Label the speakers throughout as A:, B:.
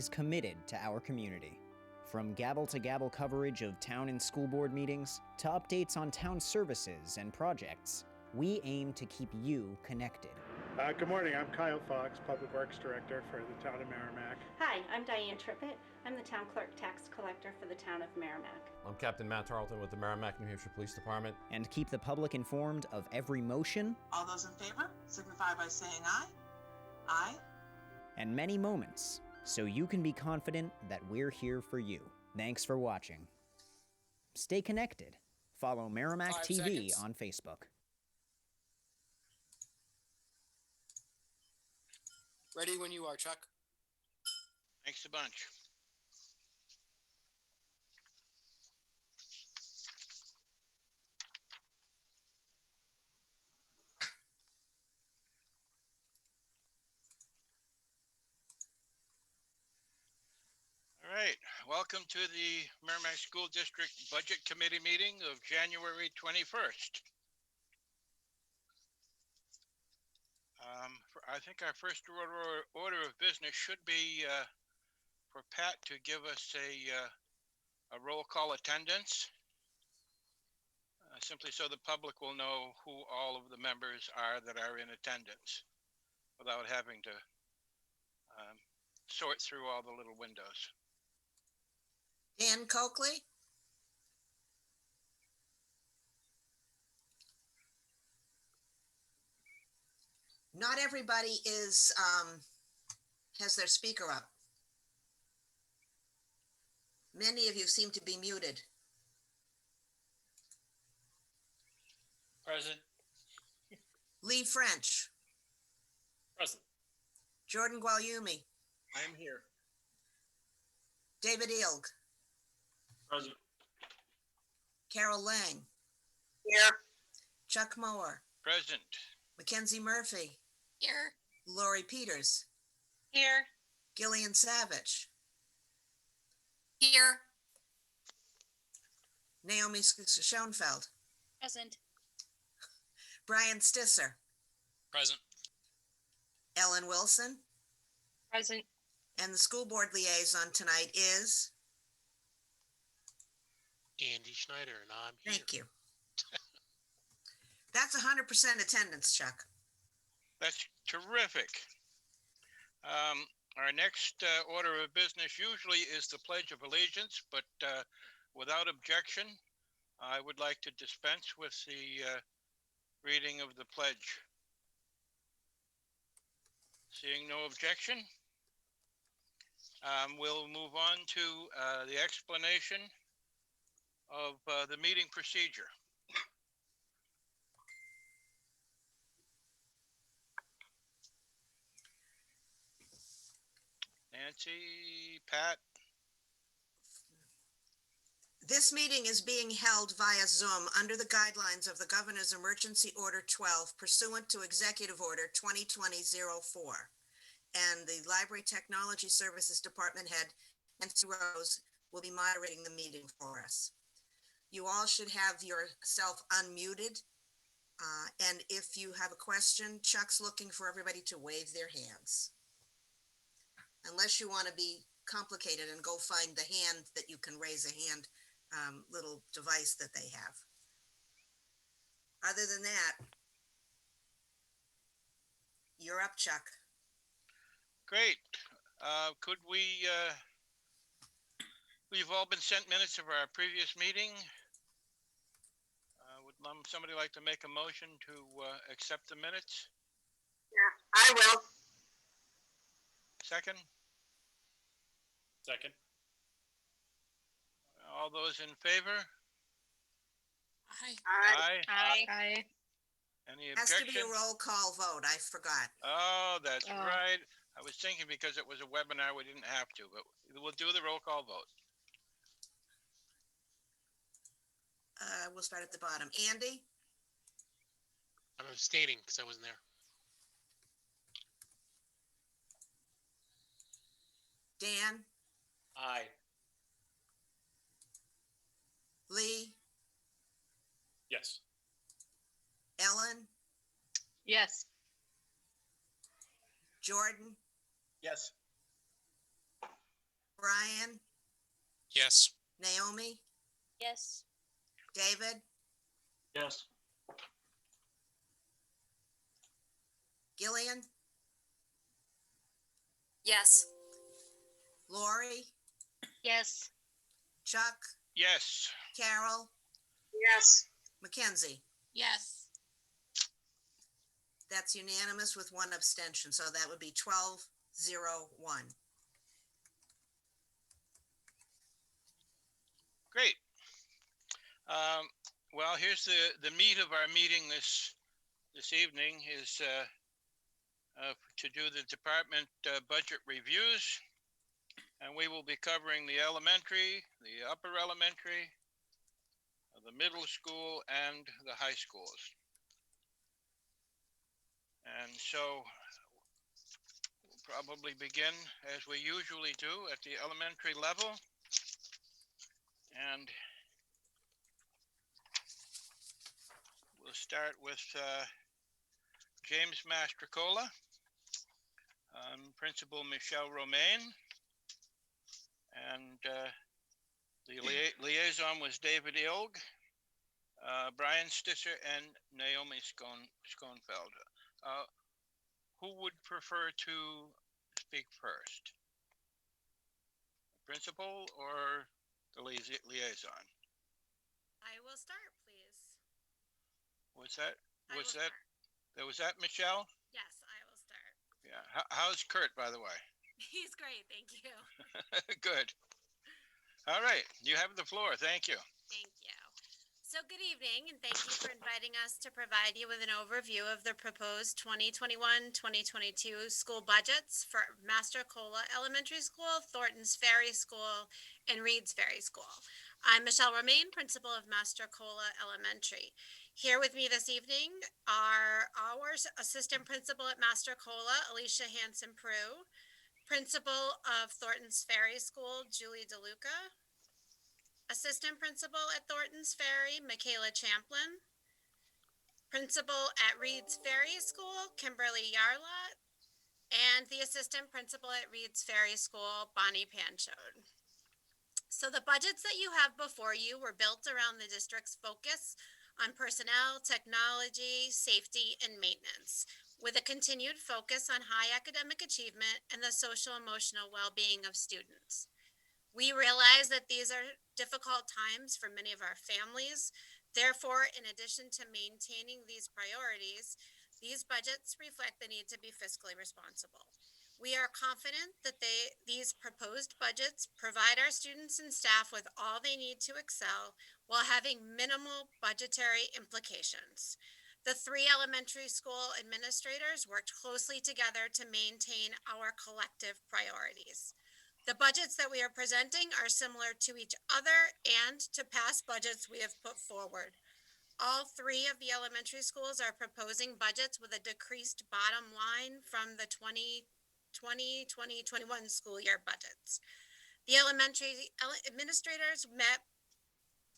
A: is committed to our community. From gavel-to-gavel coverage of town and school board meetings to updates on town services and projects, we aim to keep you connected.
B: Good morning, I'm Kyle Fox, Public Works Director for the town of Merrimack.
C: Hi, I'm Diane Trippett. I'm the town clerk tax collector for the town of Merrimack.
D: I'm Captain Matt Tarleton with the Merrimack, New Hampshire Police Department.
A: And keep the public informed of every motion.
E: All those in favor signify by saying aye. Aye.
A: And many moments, so you can be confident that we're here for you. Thanks for watching. Stay connected. Follow Merrimack
F: 5
A: TV
F: seconds.
A: on Facebook.
F: Ready when you are, Chuck.
G: Thanks a bunch. All right, welcome to the Merrimack School District Budget Committee meeting of January 21st. I think our first order of business should be for Pat to give us a roll call attendance, simply so the public will know who all of the members are that are in attendance without having to sort through all the little windows.
E: Dan Coakley? Not everybody is has their speaker up. Many of you seem to be muted.
H: Present.
E: Lee French,
H: Present.
E: Jordan Guagliumi,
H: I am here.
E: David Ilg,
H: Present.
E: Carol Lang,
I: Here.
E: Chuck Moore,
G: Present.
E: Mackenzie Murphy,
I: Here.
E: Lori Peters,
I: Here.
E: Gillian Savage,
I: Here.
E: Naomi Schoenfeld,
I: Present.
E: Brian Stisser,
H: Present.
E: Ellen Wilson,
I: Present.
E: and the school board liaison tonight is,
H: Andy Schneider, and I'm here.
E: thank you. That's 100% attendance, Chuck.
G: That's terrific. Our next order of business usually is the Pledge of Allegiance, but without objection, I would like to dispense with the reading of the pledge. Seeing no objection, we'll move on to the explanation of the meeting procedure. Nancy, Pat,
E: This meeting is being held via Zoom under the guidelines of the Governor's Emergency Order 12 pursuant to Executive Order 2020-04. And the Library Technology Services Department Head, Nancy Rose, will be moderating the meeting for us. You all should have yourself unmuted. And if you have a question, Chuck's looking for everybody to wave their hands. Unless you want to be complicated and go find the hand that you can raise a hand little device that they have. Other than that, you're up, Chuck.
G: great. Could we've all been sent minutes of our previous meeting. Would somebody like to make a motion to accept the minutes?
I: Yeah, I will.
G: Second?
H: Second.
G: All those in favor?
I: Aye.
G: Aye.
I: Aye.
G: Any
E: Has to be a
G: objection?
E: roll call vote. I forgot.
G: Oh, that's
I: Oh.
G: right. I was thinking because it was a webinar, we didn't have to, but we'll do the roll call vote.
E: We'll start at the bottom. Andy,
H: I'm abstaining because I wasn't there.
E: Dan,
H: Aye.
E: Lee,
H: Yes.
E: Ellen,
I: Yes.
E: Jordan,
H: Yes. Yes.
E: Naomi,
I: Yes.
E: David,
H: Yes.
E: Gillian,
I: Yes.
E: Lori,
I: Yes.
E: Chuck,
G: Yes.
E: Carol,
I: Yes.
E: Mackenzie.
I: Yes.
E: That's unanimous with one abstention, so that would be 12-0-1.
G: Great. Well, here's the meat of our meeting this evening is to do the department budget reviews, and we will be covering the elementary, the upper elementary, the middle school, and the high schools. And so we'll probably begin as we usually do at the elementary level. And we'll start with James Mastrocola, Principal Michelle Romaine, and the liaison was David Ilg, Brian Stisser, and Naomi Schoenfeld. Who would prefer to speak first? Principal or the liaison?
J: I will start, please.
G: Was that Michelle?
J: Yes, I will start.
G: Yeah. How's Kurt, by the way?
J: He's great, thank you.
G: Good. All right, you have the floor. Thank you.
J: Thank you. So good evening, and thank you for inviting us to provide you with an overview of the proposed 2021-2022 school budgets for Mastrocola Elementary School, Thornton's Ferry School, and Reed's Ferry School. I'm Michelle Romaine, principal of Mastrocola Elementary. Here with me this evening are our assistant principal at Mastrocola, Alicia Hanson-Prue, principal of Thornton's Ferry School, Julie DeLuca, assistant principal at Thornton's Ferry, Michaela Champlin, principal at Reed's Ferry School, Kimberly Yarlott, and the assistant principal at Reed's Ferry School, Bonnie Panchode. So the budgets that you have before you were built around the district's focus on personnel, technology, safety, and maintenance, with a continued focus on high academic achievement and the social emotional well-being of students. We realize that these are difficult times for many of our families. Therefore, in addition to maintaining these priorities, these budgets reflect the need to be fiscally responsible. We are confident that these proposed budgets provide our students and staff with all they need to excel while having minimal budgetary implications. The three elementary school administrators worked closely together to maintain our collective priorities. The budgets that we are presenting are similar to each other and to past budgets we have put forward. All three of the elementary schools are proposing budgets with a decreased bottom line from the 2020-2021 school year budgets. The elementary administrators met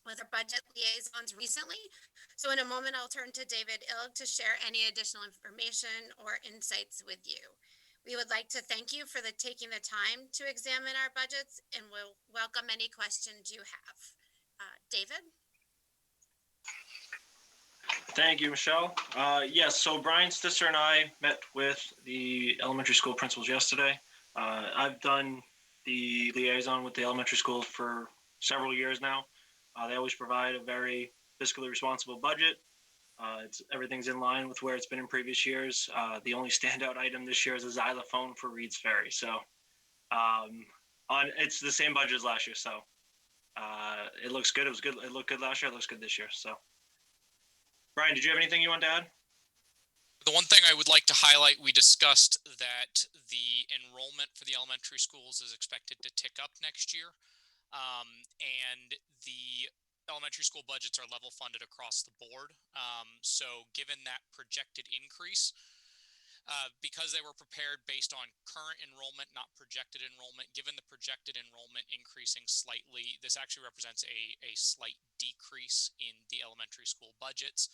J: with our budget liaisons recently. So in a moment, I'll turn to David Ilg to share any additional information or insights with you. We would like to thank you for taking the time to examine our budgets, and we'll welcome any questions you have. David?
K: Thank you, Michelle. Yes, so Brian Stisser and I met with the elementary school principals yesterday. I've done the liaison with the elementary schools for several years now. They always provide a very fiscally responsible budget. Everything's in line with where it's been in previous years. The only standout item this year is a xylophone for Reed's Ferry. So it's the same budget as last year. So it looks good. It was good. It looked good last year. It looks good this year. So Brian, did you have anything you want to add?
L: The one thing I would like to highlight, we discussed that the enrollment for the elementary schools is expected to tick up next year. And the elementary school budgets are level funded across the board. So given that projected increase, because they were prepared based on current enrollment, not projected enrollment, given the projected enrollment increasing slightly, this actually represents a slight decrease in the elementary school budgets,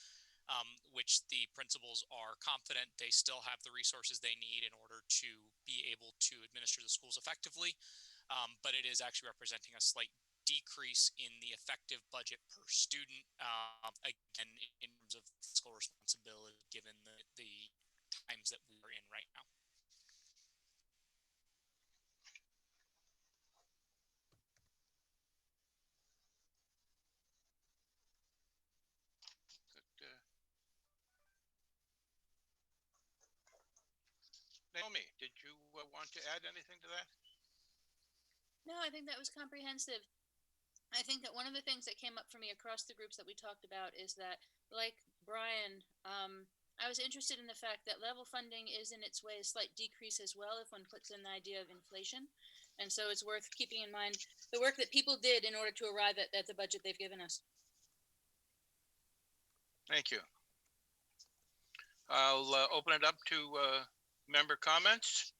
L: which the principals are confident they still have the resources they need in order to be able to administer the schools effectively. but it is actually representing a slight decrease in the effective budget per student, again, in terms of fiscal responsibility, given the times that we are in right now.
G: Naomi, did you want to add anything to that?
M: No, I think that was comprehensive. I think that one of the things that came up for me across the groups that we talked about is that, like Brian, I was interested in the fact that level funding is in its way a slight decrease as well if one puts in the idea of inflation. And so it's worth keeping in mind the work that people did in order to arrive at the budget they've given us.
G: Thank you. I'll open it up to member comments,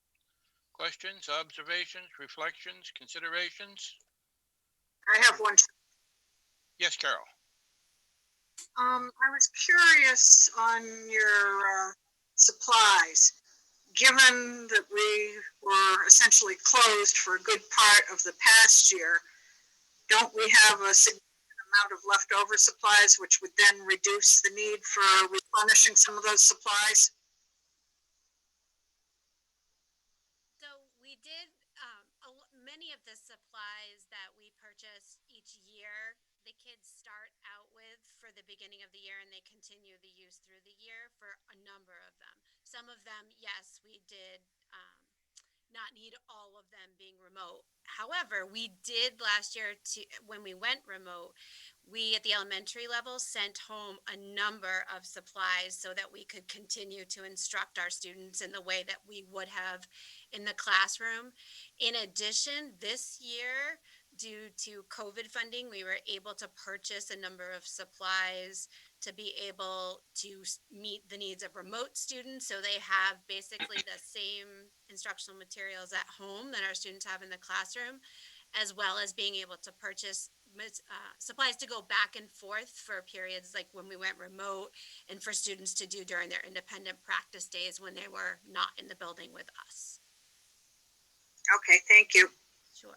G: questions, observations, reflections, considerations.
I: I have one.
G: Yes, Carol.
I: I was curious on your supplies. Given that we were essentially closed for a good part of the past year, don't we have a significant amount of leftover supplies, which would then reduce the need for replenishing some of those supplies?
J: So we did, many of the supplies that we purchase each year, the kids start out with for the beginning of the year and they continue the use through the year for a number of them. Some of them, yes, we did not need all of them being remote. However, we did last year, when we went remote, we at the elementary level sent home a number of supplies so that we could continue to instruct our students in the way that we would have in the classroom. In addition, this year, due to COVID funding, we were able to purchase a number of supplies to be able to meet the needs of remote students. So they have basically the same instructional materials at home that our students have in the classroom, as well as being able to purchase supplies to go back and forth for periods like when we went remote, and for students to do during their independent practice days when they were not in the building with us.
I: Okay, thank you.
J: Sure.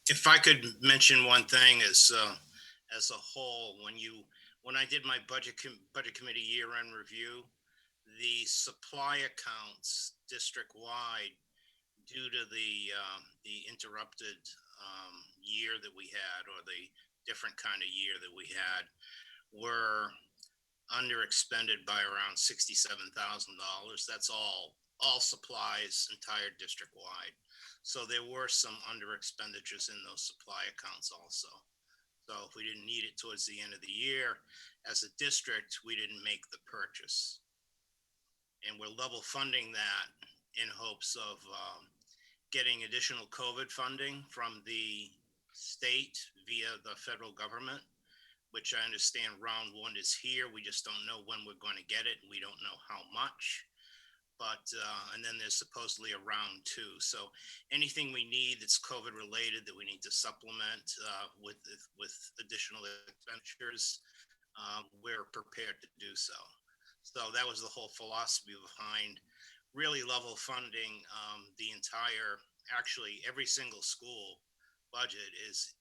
N: If I could mention one thing as a whole, when I did my budget committee year-end review, the supply accounts district-wide, due to the interrupted year that we had, or the different kind of year that we had, were underexpended by around $67,000. That's all supplies, entire district-wide. So there were some under expenditures in those supply accounts also. So if we didn't need it towards the end of the year, as a district, we didn't make the purchase. And we're level funding that in hopes of getting additional COVID funding from the state via the federal government, which I understand round one is here. We just don't know when we're going to get it. We don't know how much. But and then there's supposedly a round two. So anything we need that's COVID related that we need to supplement with additional expenditures, we're prepared to do so. So that was the whole philosophy behind really level funding the entire, actually every single school budget is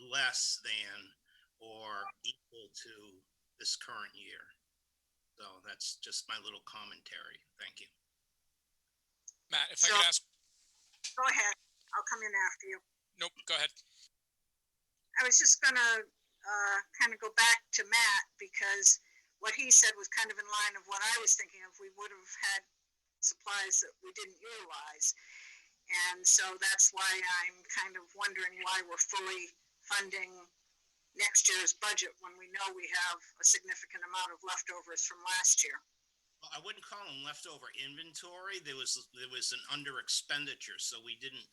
N: less than or equal to this current year. So that's just my little commentary. Thank you.
L: Matt, if I could ask.
I: Go ahead. I'll come in after you.
L: Nope, go ahead.
I: I was just going to kind of go back to Matt, because what he said was kind of in line of what I was thinking of. We would have had supplies that we didn't utilize. And so that's why I'm kind of wondering why we're fully funding next year's budget when we know we have a significant amount of leftovers from last year.
N: Well, I wouldn't call them leftover inventory. There was an under expenditure, so we didn't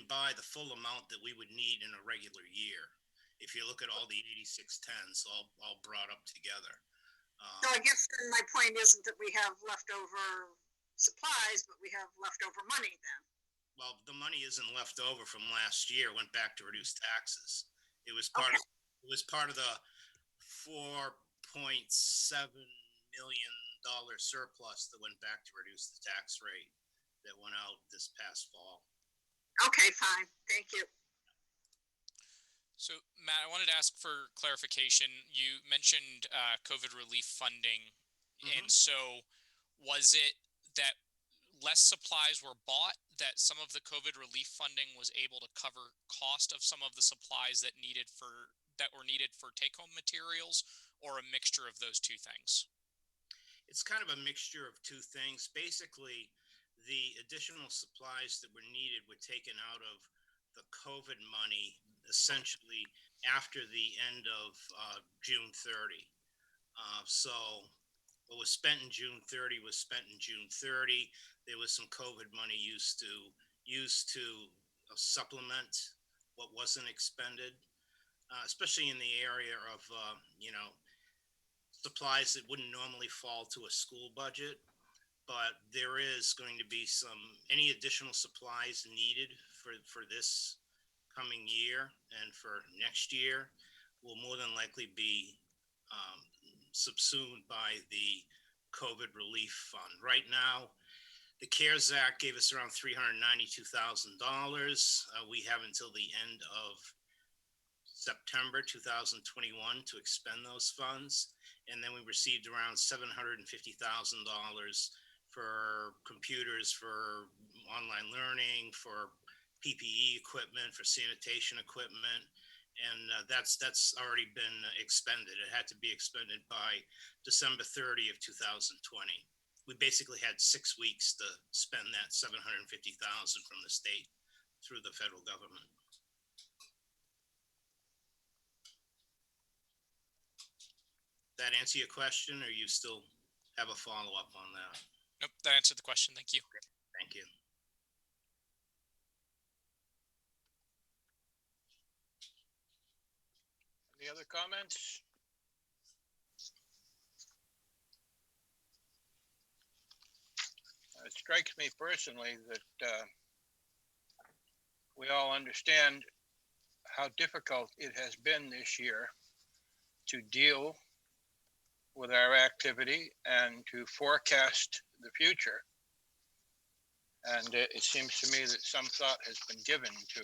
N: buy the full amount that we would need in a regular year. If you look at all the 8610s all brought up together.
I: So I guess then my point isn't that we have leftover supplies, but we have leftover money then.
N: Well, the money isn't left over from last year. It went back to reduce taxes. It was part of the $4.7 million surplus that went back to reduce the tax rate. that went out this past fall.
I: Okay, fine. Thank you.
L: So, Matt, I wanted to ask for clarification. You mentioned COVID relief funding. And so was it that less supplies were bought, that some of the COVID relief funding was able to cover cost of some of the supplies that were needed for take-home materials, or a mixture of those two things?
N: It's kind of a mixture of two things. Basically, the additional supplies that were needed were taken out of the COVID money essentially after the end of June 30. So what was spent in June 30 was spent in June 30. There was some COVID money used to supplement what wasn't expended, especially in the area of supplies that wouldn't normally fall to a school budget. But there is going to be any additional supplies needed for this coming year and for next year will more than likely be subsumed by the COVID relief fund. Right now, the CARES Act gave us around $392,000. We have until the end of September 2021 to expend those funds. And then we received around $750,000 for computers, for online learning, for PPE equipment, for sanitation equipment. And that's already been expended. It had to be expended by December 30 of 2020. We basically had 6 weeks to spend that $750,000 from the state through the federal government. That answer your question, or you still have a follow-up on that?
L: Nope, that answered the question. Thank you.
N: Okay, thank you.
G: Any other comments? It strikes me personally that we all understand how difficult it has been this year to deal with our activity and to forecast the future. And it seems to me that some thought has been given to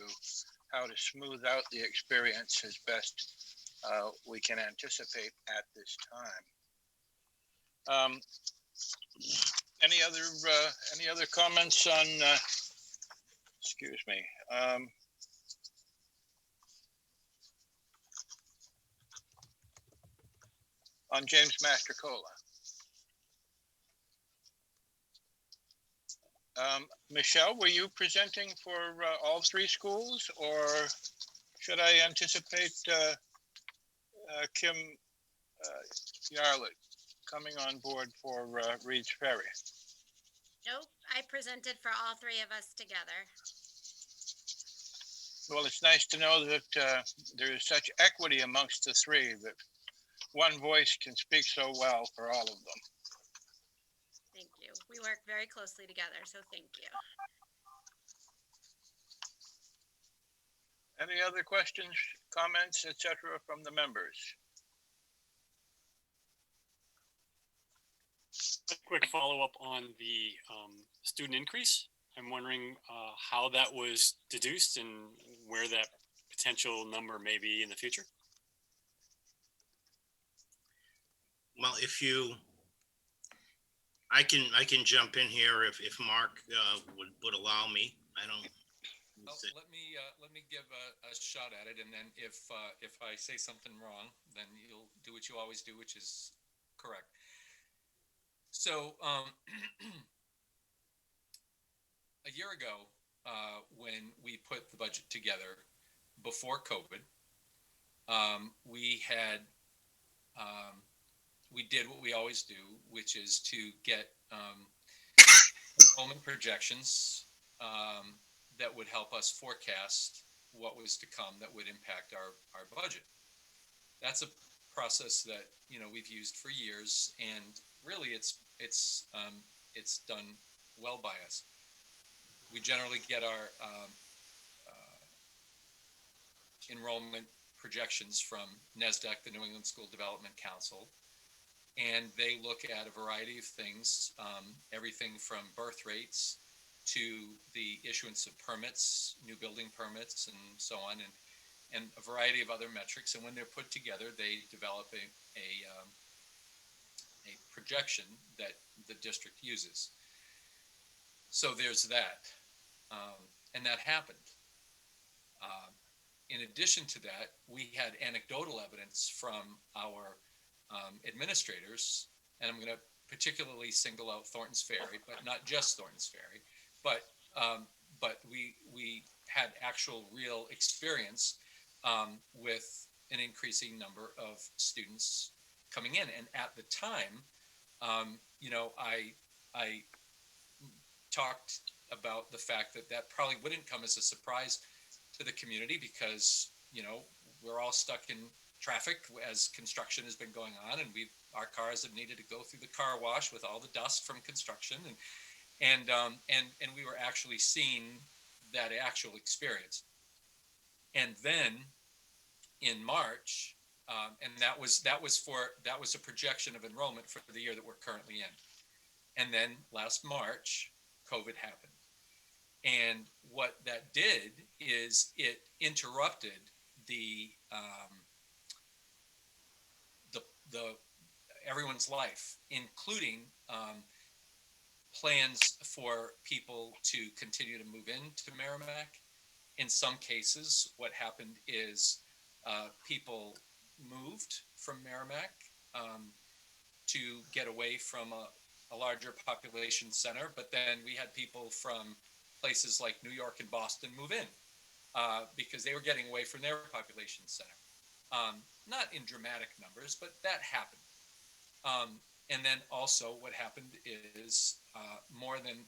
G: how to smooth out the experience as best we can anticipate at this time. Any other comments on? Excuse me. On James Mastrocola. Michelle, were you presenting for all three schools, or should I anticipate Kim Yarlett coming on board for Reed's Ferry?
J: Nope, I presented for all three of us together.
G: Well, it's nice to know that there is such equity amongst the three, that one voice can speak so well for all of them.
J: Thank you. We work very closely together, so thank you.
G: Any other questions, comments, etc. from the members?
H: A quick follow-up on the student increase. I'm wondering how that was deduced and where that potential number may be in the future.
N: Well, I can jump in here if Mark would allow me. I don't.
O: Let me give a shot at it, and then if I say something wrong, then you'll do what you always do, which is correct. So a year ago, when we put the budget together before COVID, we did what we always do, which is to get enrollment projections that would help us forecast what was to come that would impact our budget. That's a process that we've used for years, and really it's done well by us. We generally get our enrollment projections from NESDEC, the New England School Development Council, and they look at a variety of things, everything from birth rates to the issuance of permits, new building permits, and so on, and a variety of other metrics. And when they're put together, they develop a projection that the district uses. So there's that, and that happened. In addition to that, we had anecdotal evidence from our administrators, and I'm going to particularly single out Thornton's Ferry, but not just Thornton's Ferry, but we had actual real experience with an increasing number of students coming in. And at the time, I talked about the fact that probably wouldn't come as a surprise to the community because, we're all stuck in traffic as construction has been going on, and our cars have needed to go through the car wash with all the dust from construction, and we were actually seeing that actual experience. And then in March, and that was a projection of enrollment for the year that we're currently in. And then last March, COVID happened. And what that did is it interrupted the everyone's life, including plans for people to continue to move into Merrimack. In some cases, what happened is people moved from Merrimack to get away from a larger population center, but then we had people from places like New York and Boston move in because they were getting away from their population center. Not in dramatic numbers, but that happened. And then also what happened is more than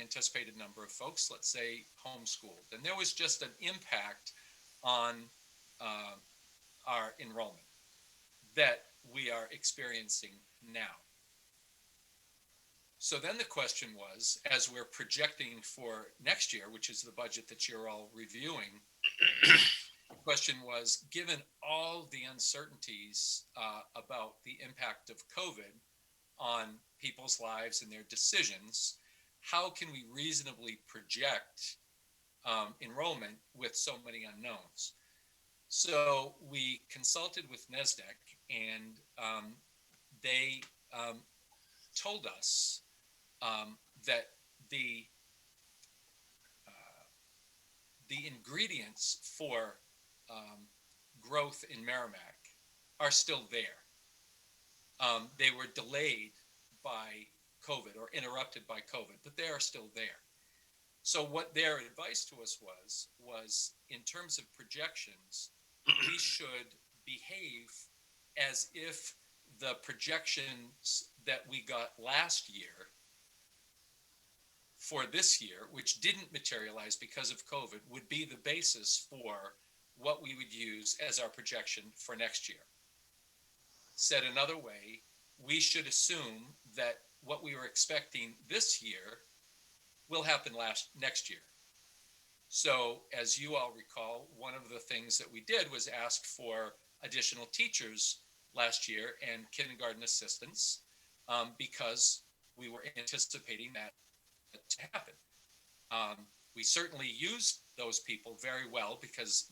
O: anticipated number of folks, let's say, homeschooled. And there was just an impact on our enrollment that we are experiencing now. So then the question was, as we're projecting for next year, which is the budget that you're all reviewing, the question was, given all the uncertainties about the impact of COVID on people's lives and their decisions, how can we reasonably project enrollment with so many unknowns? So we consulted with NESDEC, and they told us that the ingredients for growth in Merrimack are still there. They were delayed by COVID or interrupted by COVID, but they are still there. So what their advice to us was in terms of projections, we should behave as if the projections that we got last year for this year, which didn't materialize because of COVID, would be the basis for what we would use as our projection for next year. Said another way, we should assume that what we were expecting this year will happen next year. So as you all recall, one of the things that we did was ask for additional teachers last year and kindergarten assistants because we were anticipating that to happen. We certainly used those people very well because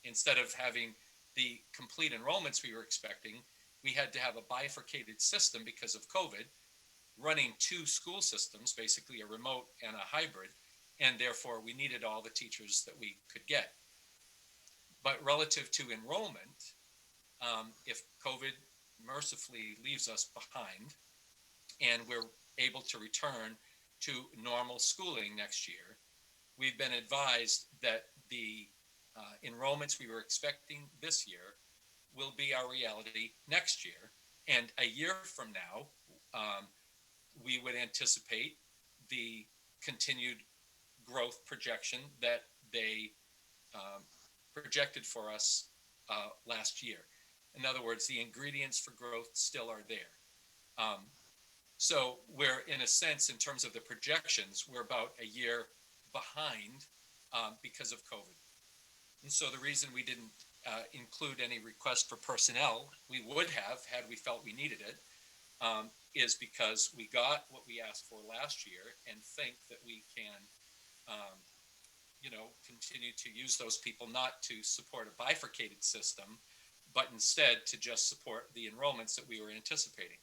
O: instead of having the complete enrollments we were expecting, we had to have a bifurcated system because of COVID, running two school systems, basically a remote and a hybrid, and therefore we needed all the teachers that we could get. But relative to enrollment, if COVID mercifully leaves us behind and we're able to return to normal schooling next year, we've been advised that the enrollments we were expecting this year will be our reality next year. And a year from now, we would anticipate the continued growth projection that they projected for us last year. In other words, the ingredients for growth still are there. So we're, in a sense, in terms of the projections, we're about a year behind because of COVID. And so the reason we didn't include any request for personnel, we would have had we felt we needed it, is because we got what we asked for last year and think that we can, continue to use those people not to support a bifurcated system, but instead to just support the enrollments that we were anticipating.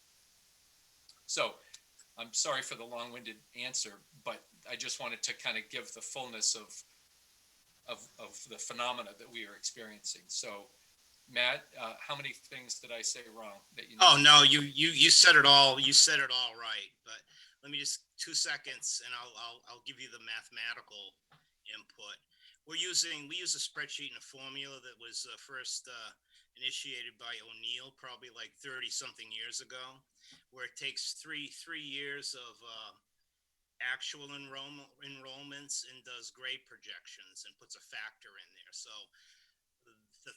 O: So I'm sorry for the long-winded answer, but I just wanted to kind of give the fullness of the phenomena that we are experiencing. So Matt, how many things did I say wrong that you know?
N: Oh, no, you said it all. You said it all right. But let me just 2 seconds and I'll give you the mathematical input. We use a spreadsheet and a formula that was first initiated by O'Neill probably like 30 something years ago, where it takes three years of actual enrollments and does grade projections and puts a factor in there. So the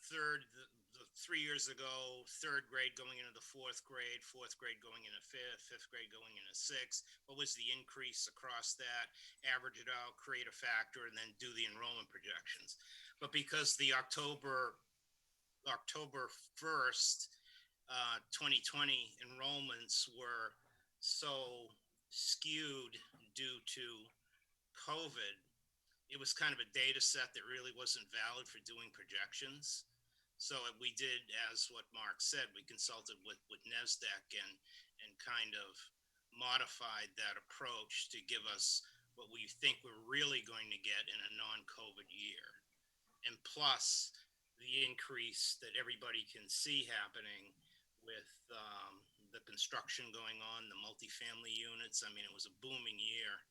N: 3 years ago, third grade going into the fourth grade going into fifth grade going into sixth. What was the increase across that? Average it out, create a factor, and then do the enrollment projections. But because the October 1st, 2020 enrollments were so skewed due to COVID, it was kind of a data set that really wasn't valid for doing projections. So we did, as what Mark said, we consulted with NESDEC and kind of modified that approach to give us what we think we're really going to get in a non-COVID year. And plus the increase that everybody can see happening with the construction going on, the multifamily units. I mean, it was a booming year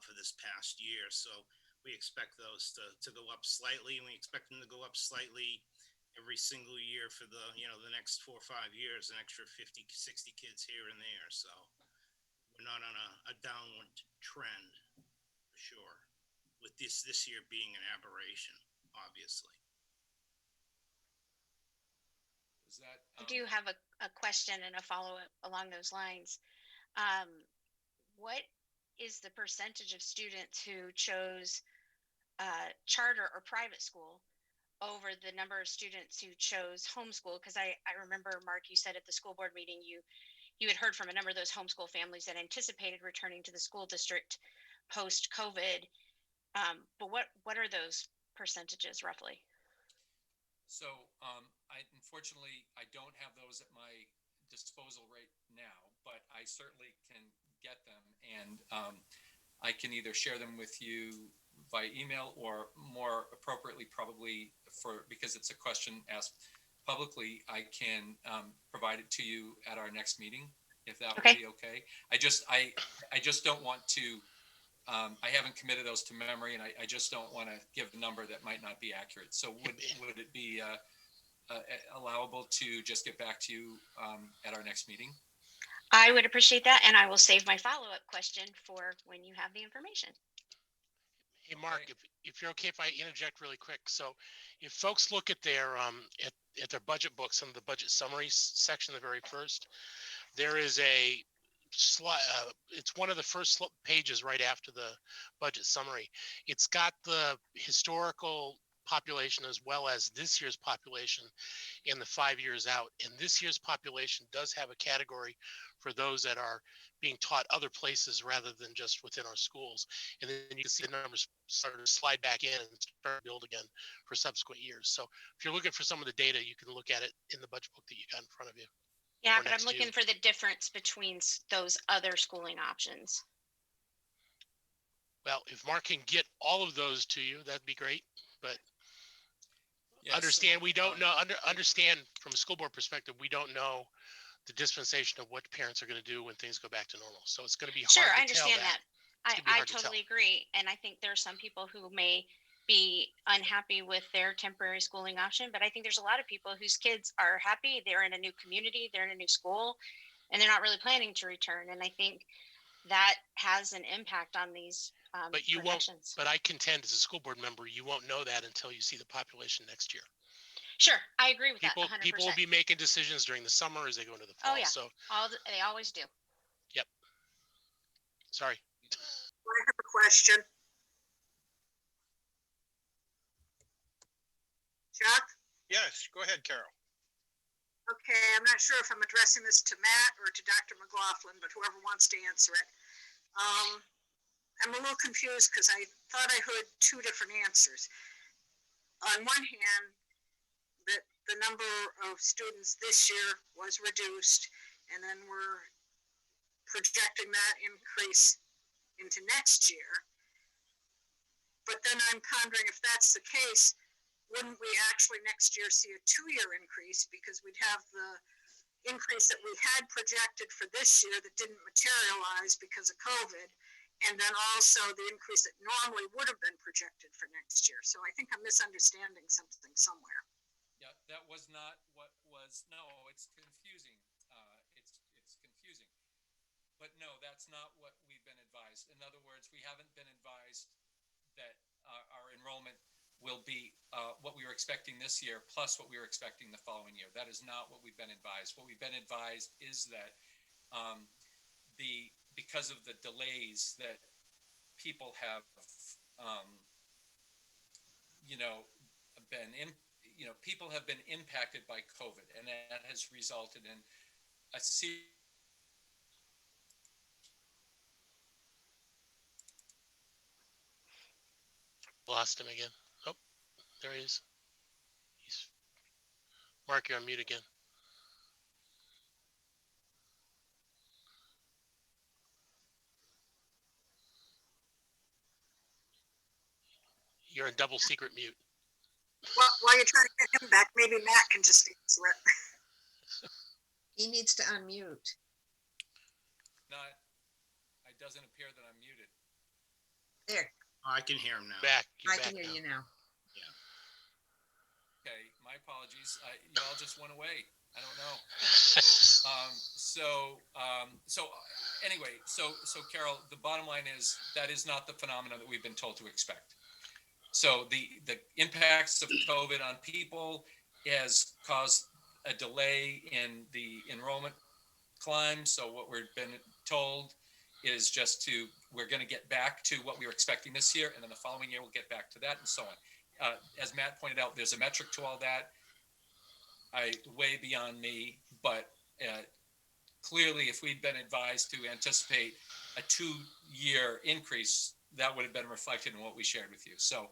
N: for this past year. So we expect those to go up slightly, and we expect them to go up slightly every single year for the next 4 or 5 years, an extra 50, 60 kids here and there. So we're not on a downward trend for sure, with this year being an aberration, obviously.
O: Is that,
J: I do have a question and a follow-up along those lines. What is the percentage of students who chose charter or private school over the number of students who chose homeschool? Because I remember, Mark, you said at the school board meeting you had heard from a number of those homeschool families that anticipated returning to the school district post-COVID. But what are those percentages roughly?
O: So unfortunately, I don't have those at my disposal right now, but I certainly can get them, and I can either share them with you by email, or more appropriately, probably because it's a question asked publicly, I can provide it to you at our next meeting, if that would be okay. I just don't want to. I haven't committed those to memory, and I just don't want to give a number that might not be accurate. So would it be allowable to just get back to you at our next meeting?
J: I would appreciate that, and I will save my follow-up question for when you have the information.
P: Hey, Mark, if you're okay if I interject really quick. So if folks look at their budget books and the budget summary section, the very first, there is a slide. It's one of the first pages right after the budget summary. It's got the historical population as well as this year's population in the 5 years out. And this year's population does have a category for those that are being taught other places rather than just within our schools. And then you can see the numbers start to slide back in and start to build again for subsequent years. So if you're looking for some of the data, you can look at it in the budget book that you got in front of you.
J: Yeah, but I'm looking for the difference between those other schooling options.
P: Well, if Mark can get all of those to you, that'd be great. But yes, understand, we don't know, understand from a school board perspective, we don't know the dispensation of what parents are going to do when things go back to normal. So it's going to be hard to tell.
J: Sure, I understand that. I totally agree. And I think there's some people who may be unhappy with their temporary schooling option, but I think there's a lot of people whose kids are happy. They're in a new community, they're in a new school, and they're not really planning to return. And I think that has an impact on these
P: but you won't. But I contend as a school board member, you won't know that until you see the population next year.
J: Sure, I agree with that. 100%.
P: People will be making decisions during the summer as they go into the fall.
J: Oh yeah,
P: so
J: they always do.
P: Yep. Sorry.
I: I have a question. Chuck?
G: Yes, go ahead, Carol.
I: Okay, I'm not sure if I'm addressing this to Matt or to Dr. McLaughlin, but whoever wants to answer it. I'm a little confused because I thought I heard two different answers. On one hand, that the number of students this year was reduced, and then we're projecting that increase into next year. But then I'm pondering, if that's the case, wouldn't we actually next year see a 2-year increase, because we'd have the increase that we had projected for this year that didn't materialize because of COVID, and then also the increase that normally would have been projected for next year. So I think I'm misunderstanding something somewhere.
O: Yeah, that was not what was, no, it's confusing. It's confusing. But no, that's not what we've been advised. In other words, we haven't been advised that our enrollment will be what we were expecting this year plus what we were expecting the following year. That is not what we've been advised. What we've been advised is that because of the delays that people have people have been impacted by COVID, and that has resulted in a series.
P: Lost him again. Oh, there he is. Mark, you're on mute again. You're in double secret mute.
I: Well, while you're trying to get him back, maybe Matt can just answer it.
E: He needs to unmute.
O: It doesn't appear that I'm muted.
E: There.
N: I can hear him now.
E: I can hear you now.
N: Yeah.
O: Okay, my apologies. You all just went away. I don't know. Anyway, Carol, the bottom line is that is not the phenomenon that we've been told to expect. So the impacts of COVID on people has caused a delay in the enrollment climb. So what we've been told is we're going to get back to what we were expecting this year, and then the following year we'll get back to that, and so on. As Matt pointed out, there's a metric to all that. Way beyond me, but clearly if we'd been advised to anticipate a 2-year increase, that would have been reflected in what we shared with you. So,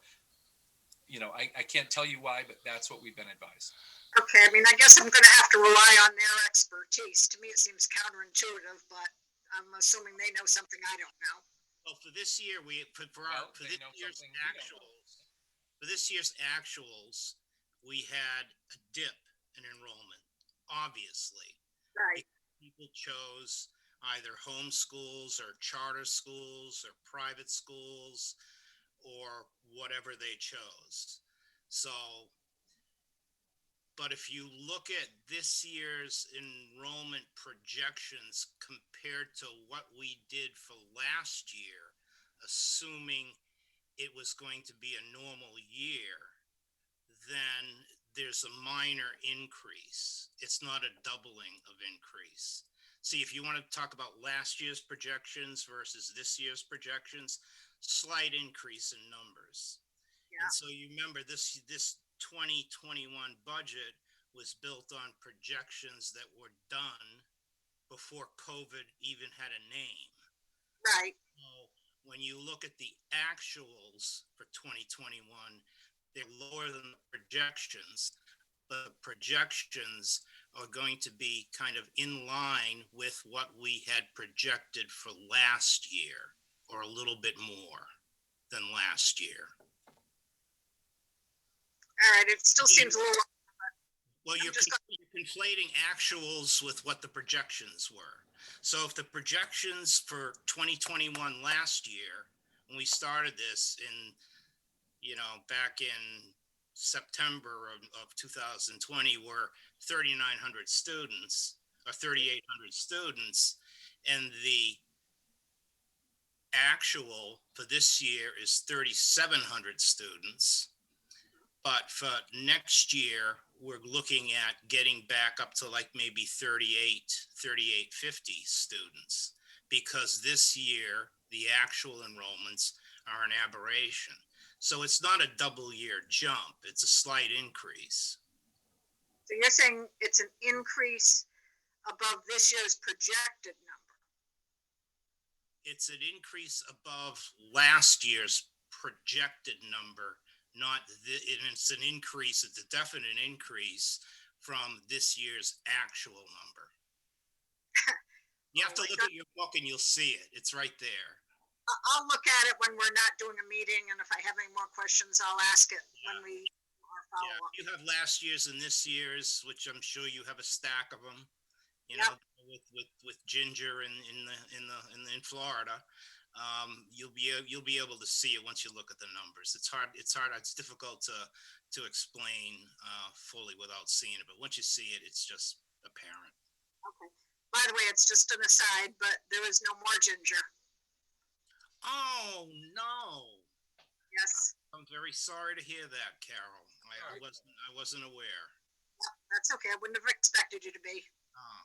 O: I can't tell you why, but that's what we've been advised.
I: Okay, I mean, I guess I'm going to have to rely on their expertise. To me, it seems counterintuitive, but I'm assuming they know something I don't know.
N: Well, for this year, for this year's actuals, we had a dip in enrollment, obviously.
I: Right.
N: People chose either homeschools or charter schools or private schools or whatever they chose. So, but if you look at this year's enrollment projections compared to what we did for last year, assuming it was going to be a normal year, then there's a minor increase. It's not a doubling of increase. See, if you want to talk about last year's projections versus this year's projections, slight increase in numbers. Yeah. And so you remember this 2021 budget was built on projections that were done before COVID even had a name.
I: Right.
N: So when you look at the actuals for 2021, they're lower than the projections, but the projections are going to be kind of in line with what we had projected for last year, or a little bit more than last year.
I: All right, it still seems a little...
N: Well, you're conflating actuals with what the projections were. So if the projections for 2021 last year, when we started this back in September of 2020, were 3,900 students or 3,800 students, and the actual for this year is 3,700 students. But for next year, we're looking at getting back up to like maybe 3,850 students, because this year, the actual enrollments are an aberration. So it's not a double year jump, it's a slight increase.
I: So you're saying it's an increase above this year's projected number?
N: It's an increase above last year's projected number, it's an increase, it's a definite increase from this year's actual number. You have to look at your book and you'll see it. It's right there.
I: I'll look at it when we're not doing a meeting, and if I have any more questions, I'll ask it when we follow up.
N: You have last year's and this year's, which I'm sure you have a stack of them. You know, with Ginger in Florida, you'll be able to see it once you look at the numbers. It's hard. It's difficult to explain fully without seeing it. But once you see it, it's just apparent.
I: Okay. By the way, it's just an aside, but there is no more Ginger.
N: Oh no!
I: Yes.
N: I'm very sorry to hear that, Carol. I wasn't aware.
I: Yeah, that's okay. I wouldn't have expected you to be.
N: Oh.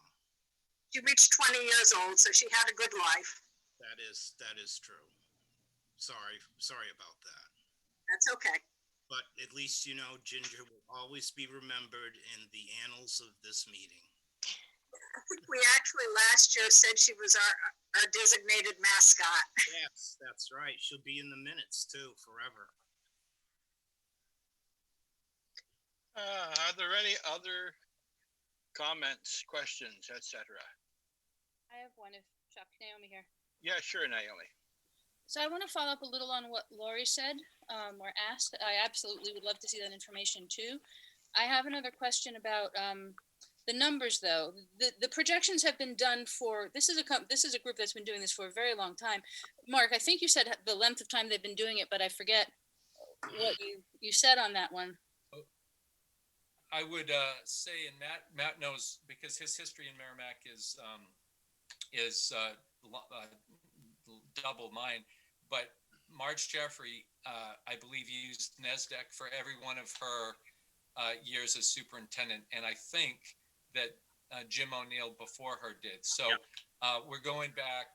I: She reached 20 years old, so she had a good life.
N: That is true. Sorry about that.
I: That's okay.
N: But at least you know Ginger will always be remembered in the annals of this meeting.
I: I think we actually last year said she was our designated mascot.
N: Yes, that's right. She'll be in the minutes too, forever.
G: Are there any other comments, questions, etc.?
M: I have one if Chuck, Naomi here.
G: Yeah, sure, Naomi.
M: So I want to follow up a little on what Lori said or asked. I absolutely would love to see that information too. I have another question about the numbers, though. The projections have been done for this is a group that's been doing this for a very long time. Mark, I think you said the length of time they've been doing it, but I forget what you said on that one.
O: I would say, and Matt knows because his history in Merrimack is double mine. But Marge Jeffrey, I believe, used NESDEC for every one of her years as superintendent, and I think that Jim O'Neill before her did. So we're going back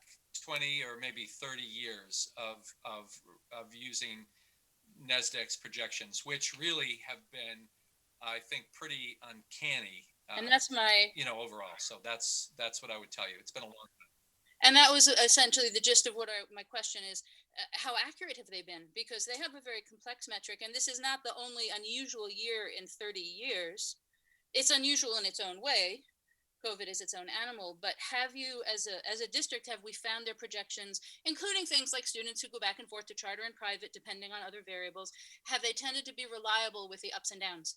O: 20 or maybe 30 years of using NESDEC's projections, which really have been, I think, pretty uncanny.
M: And that's my
O: overall. So that's what I would tell you. It's been a long time.
M: And that was essentially the gist of what my question is. How accurate have they been? Because they have a very complex metric, and this is not the only unusual year in 30 years. It's unusual in its own way. COVID is its own animal. But have you, as a district, have we found their projections, including things like students who go back and forth to charter and private, depending on other variables, have they tended to be reliable with the ups and downs?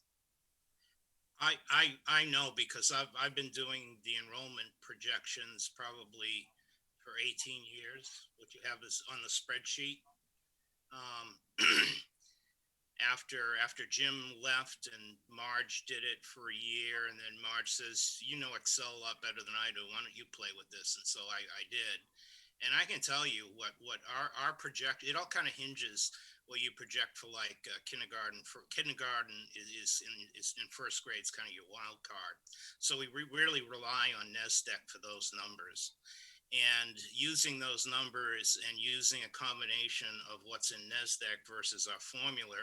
N: I know because I've been doing the enrollment projections probably for 18 years. What you have is on the spreadsheet. After Jim left and Marge did it for a year, and then Marge says, you know Excel a lot better than I do. Why don't you play with this? And so I did. And I can tell you what our project, it all kind of hinges what you project for like kindergarten. For kindergarten is in first grade, it's kind of your wild card. So we really rely on NESDEC for those numbers. And using those numbers and using a combination of what's in NESDEC versus our formula,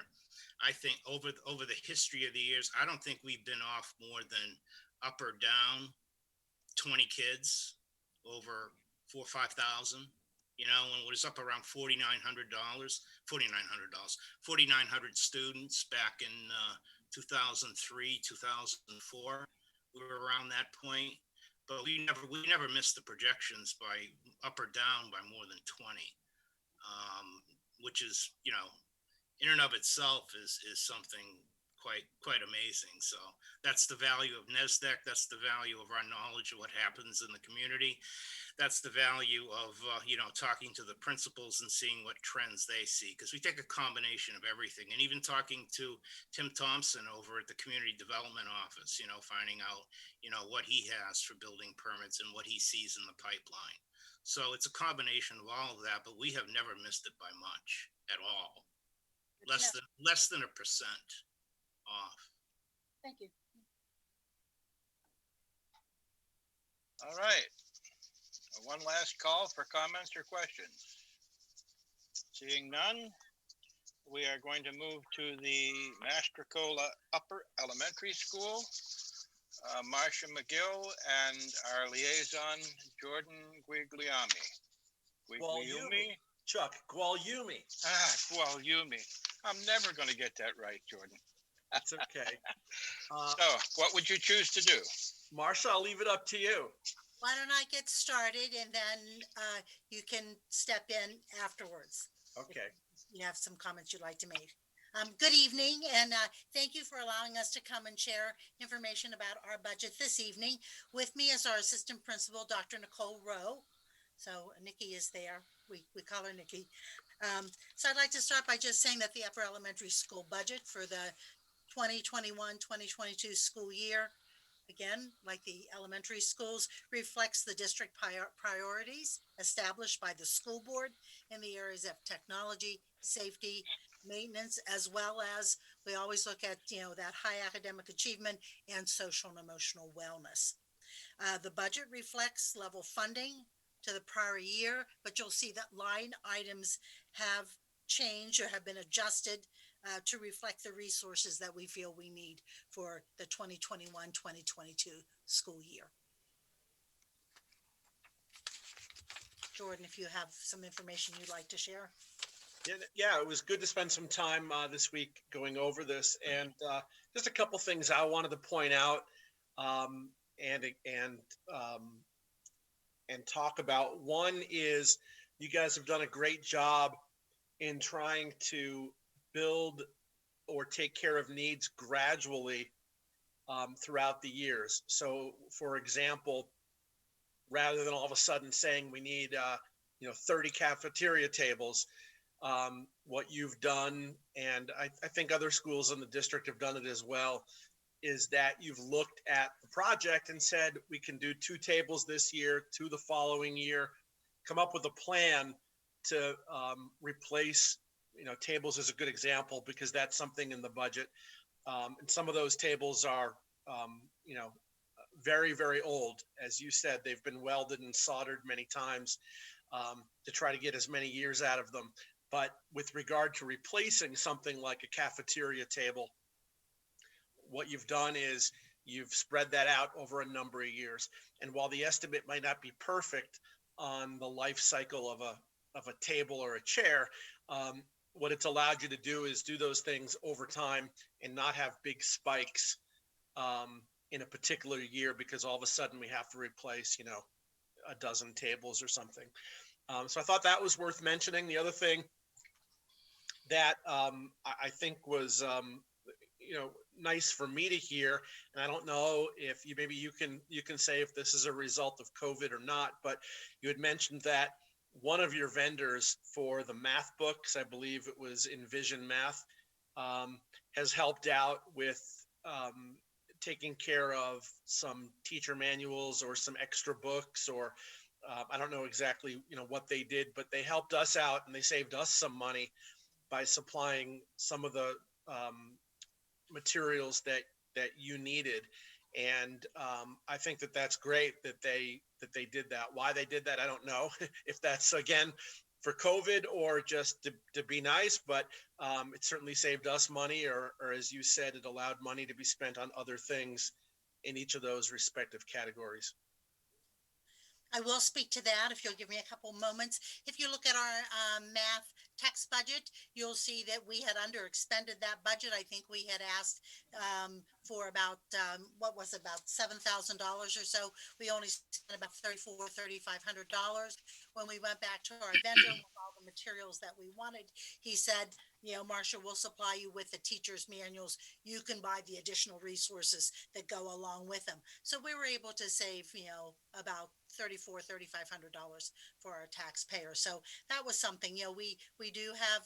N: I think over the history of the years, I don't think we've been off more than up or down 20 kids over 4,000 or 5,000. When it was up around $4,900 students back in 2003, 2004. We were around that point. But we never missed the projections by up or down by more than 20, which is, in and of itself is something quite amazing. So that's the value of NESDEC. That's the value of our knowledge of what happens in the community. That's the value of, talking to the principals and seeing what trends they see, because we take a combination of everything. And even talking to Tim Thompson over at the Community Development Office, finding out, what he has for building permits and what he sees in the pipeline. So it's a combination of all of that, but we have never missed it by much at all. Less than 1% off.
M: Thank you.
G: All right. One last call for comments or questions. Seeing none, we are going to move to the Mastrocola Upper Elementary School. Marcia McGill, and our liaison, Jordan Guigliami. Guigliumi?
Q: Chuck, Gualyumi.
G: Gualyumi. I'm never going to get that right, Jordan.
Q: It's okay.
G: So, what would you choose to do?
Q: Marcia, I'll leave it up to you.
R: Why don't I get started and then you can step in afterwards.
Q: Okay.
R: You have some comments you'd like to make. Good evening, and thank you for allowing us to come and share information about our budget this evening. With me is our assistant principal, Dr. Nicole Rowe. So Nikki is there. We call her Nikki. So I'd like to start by just saying that the upper elementary school budget for the 2021-2022 school year, again, like the elementary schools, reflects the district priorities established by the school board in the areas of technology, safety, maintenance, as well as we always look at, that high academic achievement and social and emotional wellness. The budget reflects level funding to the prior year, but you'll see that line items have changed or have been adjusted to reflect the resources that we feel we need for the 2021-2022 school year. Jordan, if you have some information you'd like to share.
Q: Yeah, it was good to spend some time this week going over this, and just a couple things I wanted to point out and talk about. One is you guys have done a great job in trying to build or take care of needs gradually throughout the years. So, for example, rather than all of a sudden saying we need 30 cafeteria tables, what you've done, and I think other schools in the district have done it as well, is that you've looked at the project and said we can do 2 tables this year, 2 the following year, come up with a plan to replace, tables is a good example because that's something in the budget. And some of those tables are, very, very old. As you said, they've been welded and soldered many times to try to get as many years out of them. But with regard to replacing something like a cafeteria table, what you've done is you've spread that out over a number of years. And while the estimate might not be perfect on the life cycle of a table or a chair, what it's allowed you to do is do those things over time and not have big spikes in a particular year because all of a sudden we have to replace, a dozen tables or something. So I thought that was worth mentioning. The other thing that I think was, nice for me to hear, and I don't know if you can say if this is a result of COVID or not, but you had mentioned that one of your vendors for the math books, I believe it was Envision Math, has helped out with taking care of some teacher manuals or some extra books, or I don't know exactly what they did, but they helped us out and they saved us some money by supplying some of the materials that you needed. And I think that that's great that they did that. Why they did that, I don't know. If that's, again, for COVID or just to be nice, but it certainly saved us money, or as you said, it allowed money to be spent on other things in each of those respective categories.
R: I will speak to that if you'll give me a couple moments. If you look at our math text budget, you'll see that we had underexpended that budget. I think we had asked for about, about $7,000 or so. We only spent about $3,500. When we went back to our vendor with all the materials that we wanted, he said, Marcia, we'll supply you with the teacher's manuals. You can buy the additional resources that go along with them. So we were able to save, about $3,500 for our taxpayers. So that was something. We do have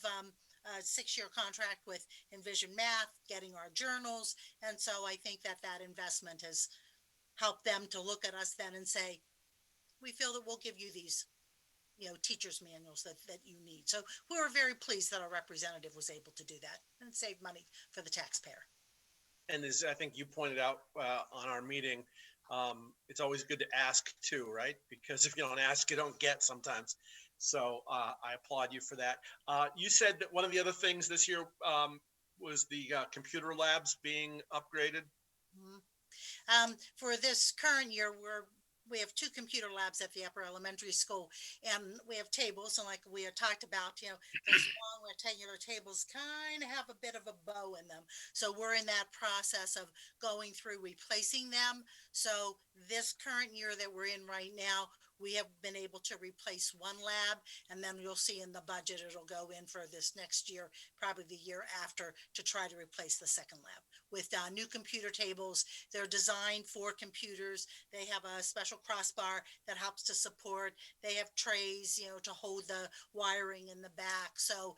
R: a 6-year contract with Envision Math, getting our journals, and so I think that investment has helped them to look at us then and say, we feel that we'll give you these teacher's manuals that you need. So we were very pleased that our representative was able to do that and save money for the taxpayer.
Q: And as I think you pointed out on our meeting, it's always good to ask too, right? Because if you don't ask, you don't get sometimes. So I applaud you for that. You said that one of the other things this year was the computer labs being upgraded.
R: Mm-hmm. For this current year, we have 2 computer labs at the upper elementary school, and we have tables, and like we had talked about, those long rectangular tables kind of have a bit of a bow in them. So we're in that process of going through replacing them. So this current year that we're in right now, we have been able to replace 1 lab, and then you'll see in the budget, it'll go in for this next year, probably the year after, to try to replace the 2nd lab with new computer tables. They're designed for computers. They have a special crossbar that helps to support. They have trays, to hold the wiring in the back. So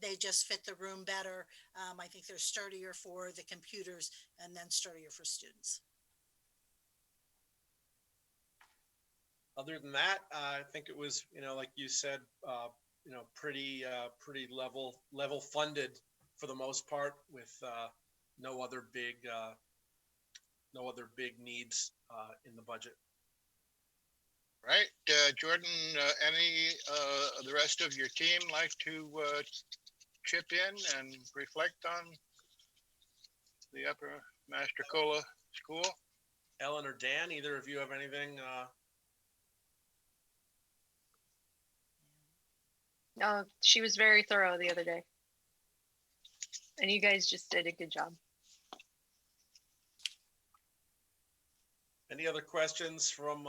R: they just fit the room better. I think they're sturdier for the computers and then sturdier for students.
Q: Other than that, I think it was, like you said, pretty level funded for the most part, with no other big needs in the budget.
G: Right, Jordan, any of the rest of your team like to chip in and reflect on the Upper Mastrocola School?
Q: Ellen or Dan, either of you have anything?
S: No, she was very thorough the other day. And you guys just did a good job.
Q: Any other questions from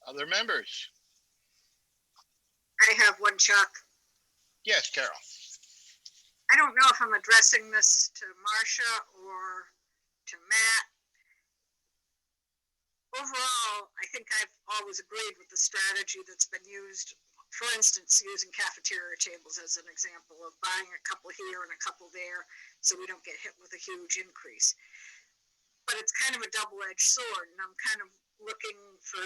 G: other members?
I: I have one, Chuck.
G: Yes, Carol.
I: I don't know if I'm addressing this to Marcia or to Matt. Overall, I think I've always agreed with the strategy that's been used. For instance, using cafeteria tables as an example of buying a couple here and a couple there so we don't get hit with a huge increase. But it's kind of a double-edged sword, and I'm kind of looking for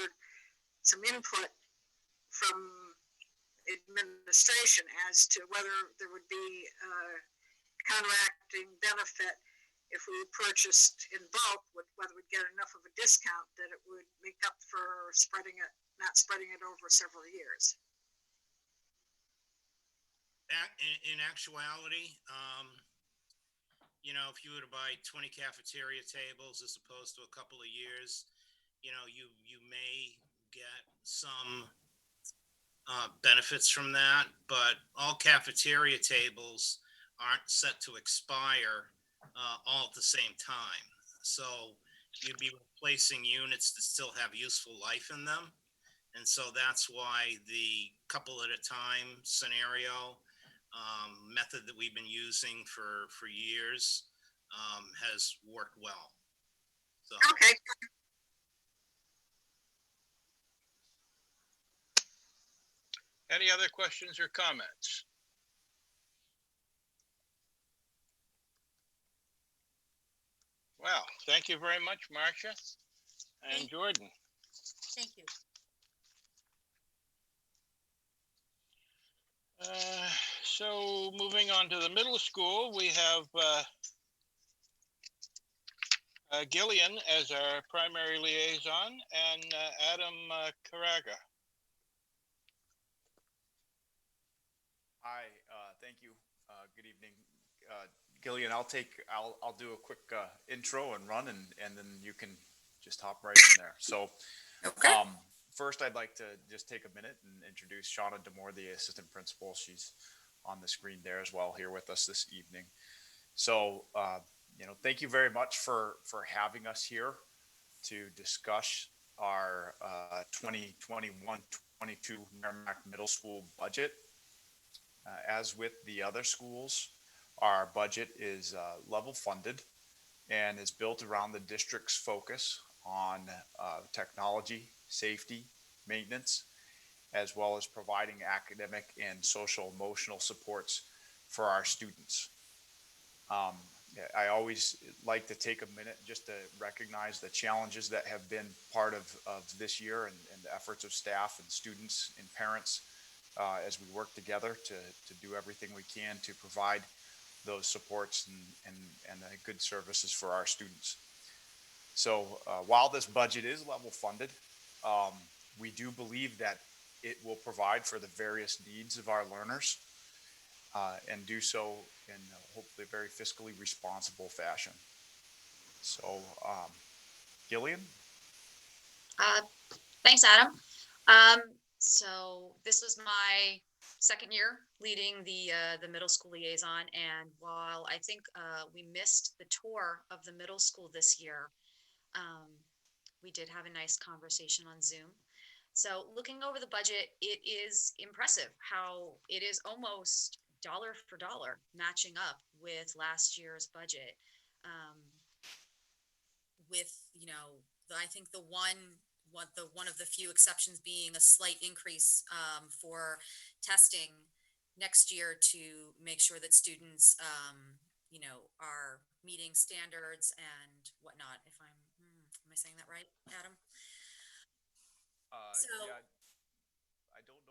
I: some input from administration as to whether there would be a counteracting benefit if we purchased in bulk, whether we'd get enough of a discount that it would make up for not spreading it over several years.
N: In actuality, if you were to buy 20 cafeteria tables as opposed to a couple of years, you may get some benefits from that, but all cafeteria tables aren't set to expire all at the same time. So you'd be replacing units that still have useful life in them. And so that's why the couple at a time scenario method that we've been using for years has worked well. So.
I: Okay.
G: Any other questions or comments? Well, thank you very much, Marcia and Jordan.
R: Thank you.
G: So moving on to the middle school, we have Gillian as our primary liaison and Adam Caraga.
T: Hi, thank you. Good evening. Gillian, I'll do a quick intro and run, and then you can just hop right in there. So, okay. First, I'd like to just take a minute and introduce Shauna Demore, the assistant principal. She's on the screen there as well, here with us this evening. So, thank you very much for having us here to discuss our 2021-22 Merrimack Middle School budget. As with the other schools, our budget is level funded and is built around the district's focus on technology, safety, maintenance, as well as providing academic and social emotional supports for our students. I always like to take a minute just to recognize the challenges that have been part of this year and the efforts of staff and students and parents as we work together to do everything we can to provide those supports and good services for our students. So while this budget is level funded, we do believe that it will provide for the various needs of our learners. and do so in hopefully a very fiscally responsible fashion. So, Gillian?
U: Thanks, Adam. So this was my second year leading the middle school liaison, and while I think we missed the tour of the middle school this year, we did have a nice conversation on Zoom. So looking over the budget, it is impressive how it is almost dollar for dollar matching up with last year's budget. With, you know, I think the one of the few exceptions being a slight increase for testing next year to make sure that students, you know, are meeting standards and whatnot. If I'm, am I saying that right, Adam? So,
T: Yeah, I don't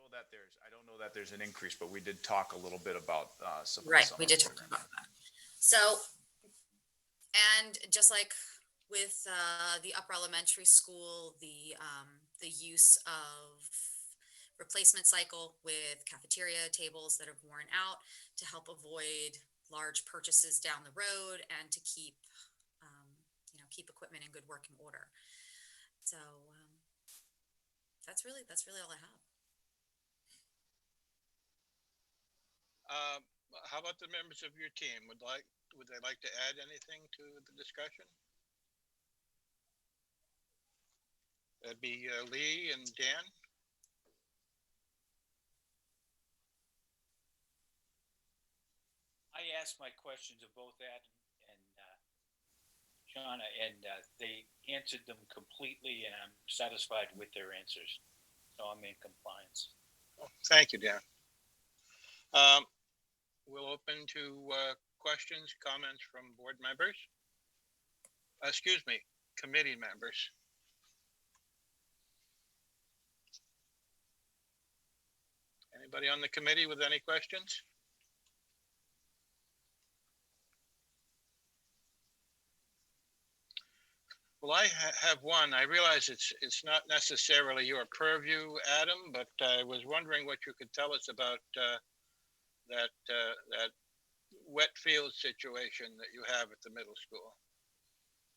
T: know that there's an increase, but we did talk a little bit about some of the
U: right,
T: summer
U: we did talk
T: programs.
U: about that. So, and just like with the upper elementary school, the use of replacement cycle with cafeteria tables that have worn out to help avoid large purchases down the road and to keep, you know, keep equipment in good working order. So that's really all I have.
G: How about the members of your team? Would they like to add anything to the discussion? That'd be Lee and Dan.
V: I asked my questions of both Adam and Shauna, and they answered them completely, and I'm satisfied with their answers. So I'm in compliance.
G: Thank you, Dan. We'll open to questions, comments from board members. Excuse me, committee members. Anybody on the committee with any questions? Well, I have one. I realize it's not necessarily your purview, Adam, but I was wondering what you could tell us about that wet field situation that you have at the middle school.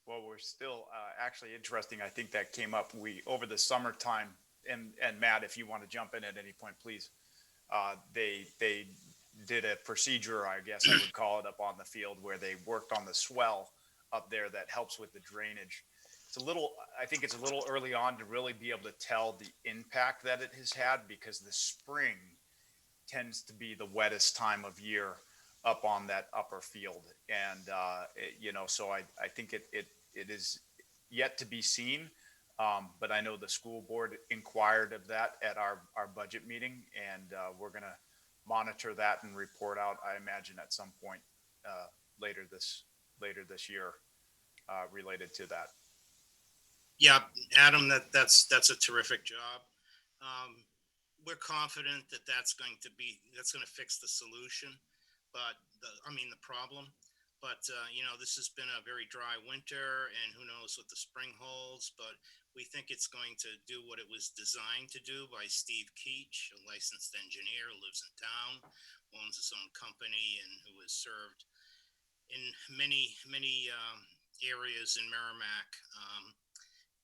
T: Well, we're still actually interesting. I think that came up over the summertime, and Matt, if you want to jump in at any point, please. They did a procedure, I guess I would call it, up on the field where they worked on the swell up there that helps with the drainage. I think it's a little early on to really be able to tell the impact that it has had, because the spring tends to be the wettest time of year up on that upper field. And, you know, so I think it is yet to be seen. But I know the school board inquired of that at our budget meeting, and we're going to monitor that and report out, I imagine, at some point later this year related to that.
N: Yeah, Adam, that's a terrific job. We're confident that that's going to fix the solution, but the problem. But you know, this has been a very dry winter, and who knows what the spring holds. But we think it's going to do what it was designed to do by Steve Keach, a licensed engineer who lives in town, owns his own company, and who has served in many areas in Merrimack.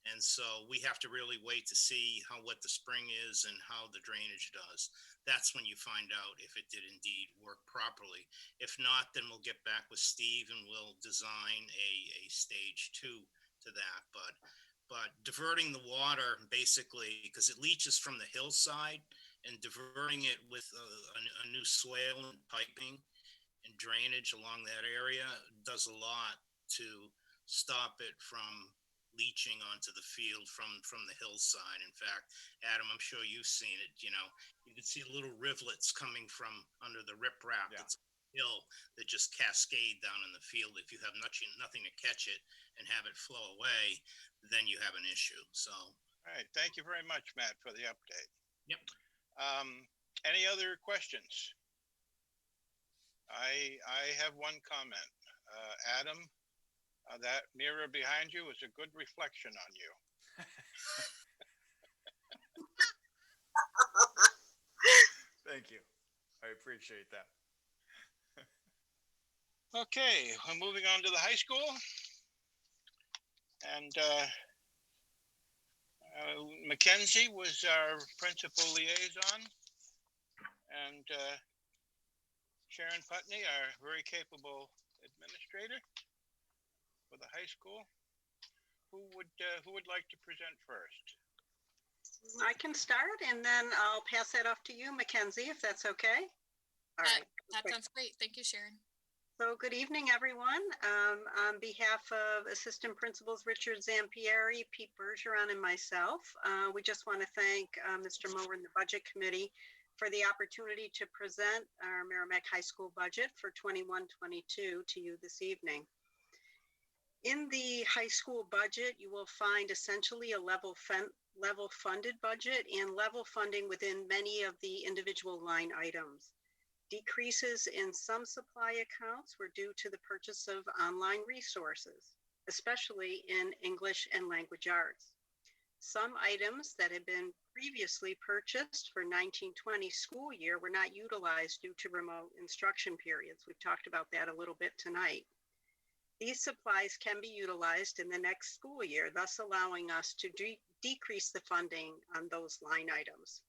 N: And so we have to really wait to see how wet the spring is and how the drainage does. That's when you find out if it did indeed work properly. If not, then we'll get back with Steve and we'll design a stage 2 to that. But diverting the water, basically, because it leaches from the hillside, and diverting it with a new swale and piping and drainage along that area does a lot to stop it from leaching onto the field from the hillside. In fact, Adam, I'm sure you've seen it. You know, you can see little rivulets coming from under the riprap. Yeah. That's hill that just cascade down in the field. If you have nothing to catch it and have it flow away, then you have an issue. So,
G: all right, thank you very much, Matt, for the update.
N: Yep.
G: Any other questions? I have one comment. Adam, that mirror behind you is a good reflection on you.
T: Thank you. I appreciate that.
G: Okay, we're moving on to the high school. And Mackenzie was our principal liaison. And Sharon Putney, our very capable administrator for the high school. Who would like to present first?
R: I can start and then I'll pass that off to you, Mackenzie, if that's okay. All right.
B: That sounds great. Thank you, Sharon.
R: So good evening, everyone. On behalf of Assistant Principals Richard Zampieri, Pete Bergeron, and myself, we just want to thank Mr. Mower and the Budget Committee for the opportunity to present our Merrimack High School budget for 21-22 to you this evening. In the high school budget, you will find essentially a level funded budget and level funding within many of the individual line items. Decreases in some supply accounts were due to the purchase of online resources, especially in English and language arts. Some items that had been previously purchased for 1920 school year were not utilized due to remote instruction periods. We've talked about that a little bit tonight. These supplies can be utilized in the next school year, thus allowing us to decrease the funding on those line items.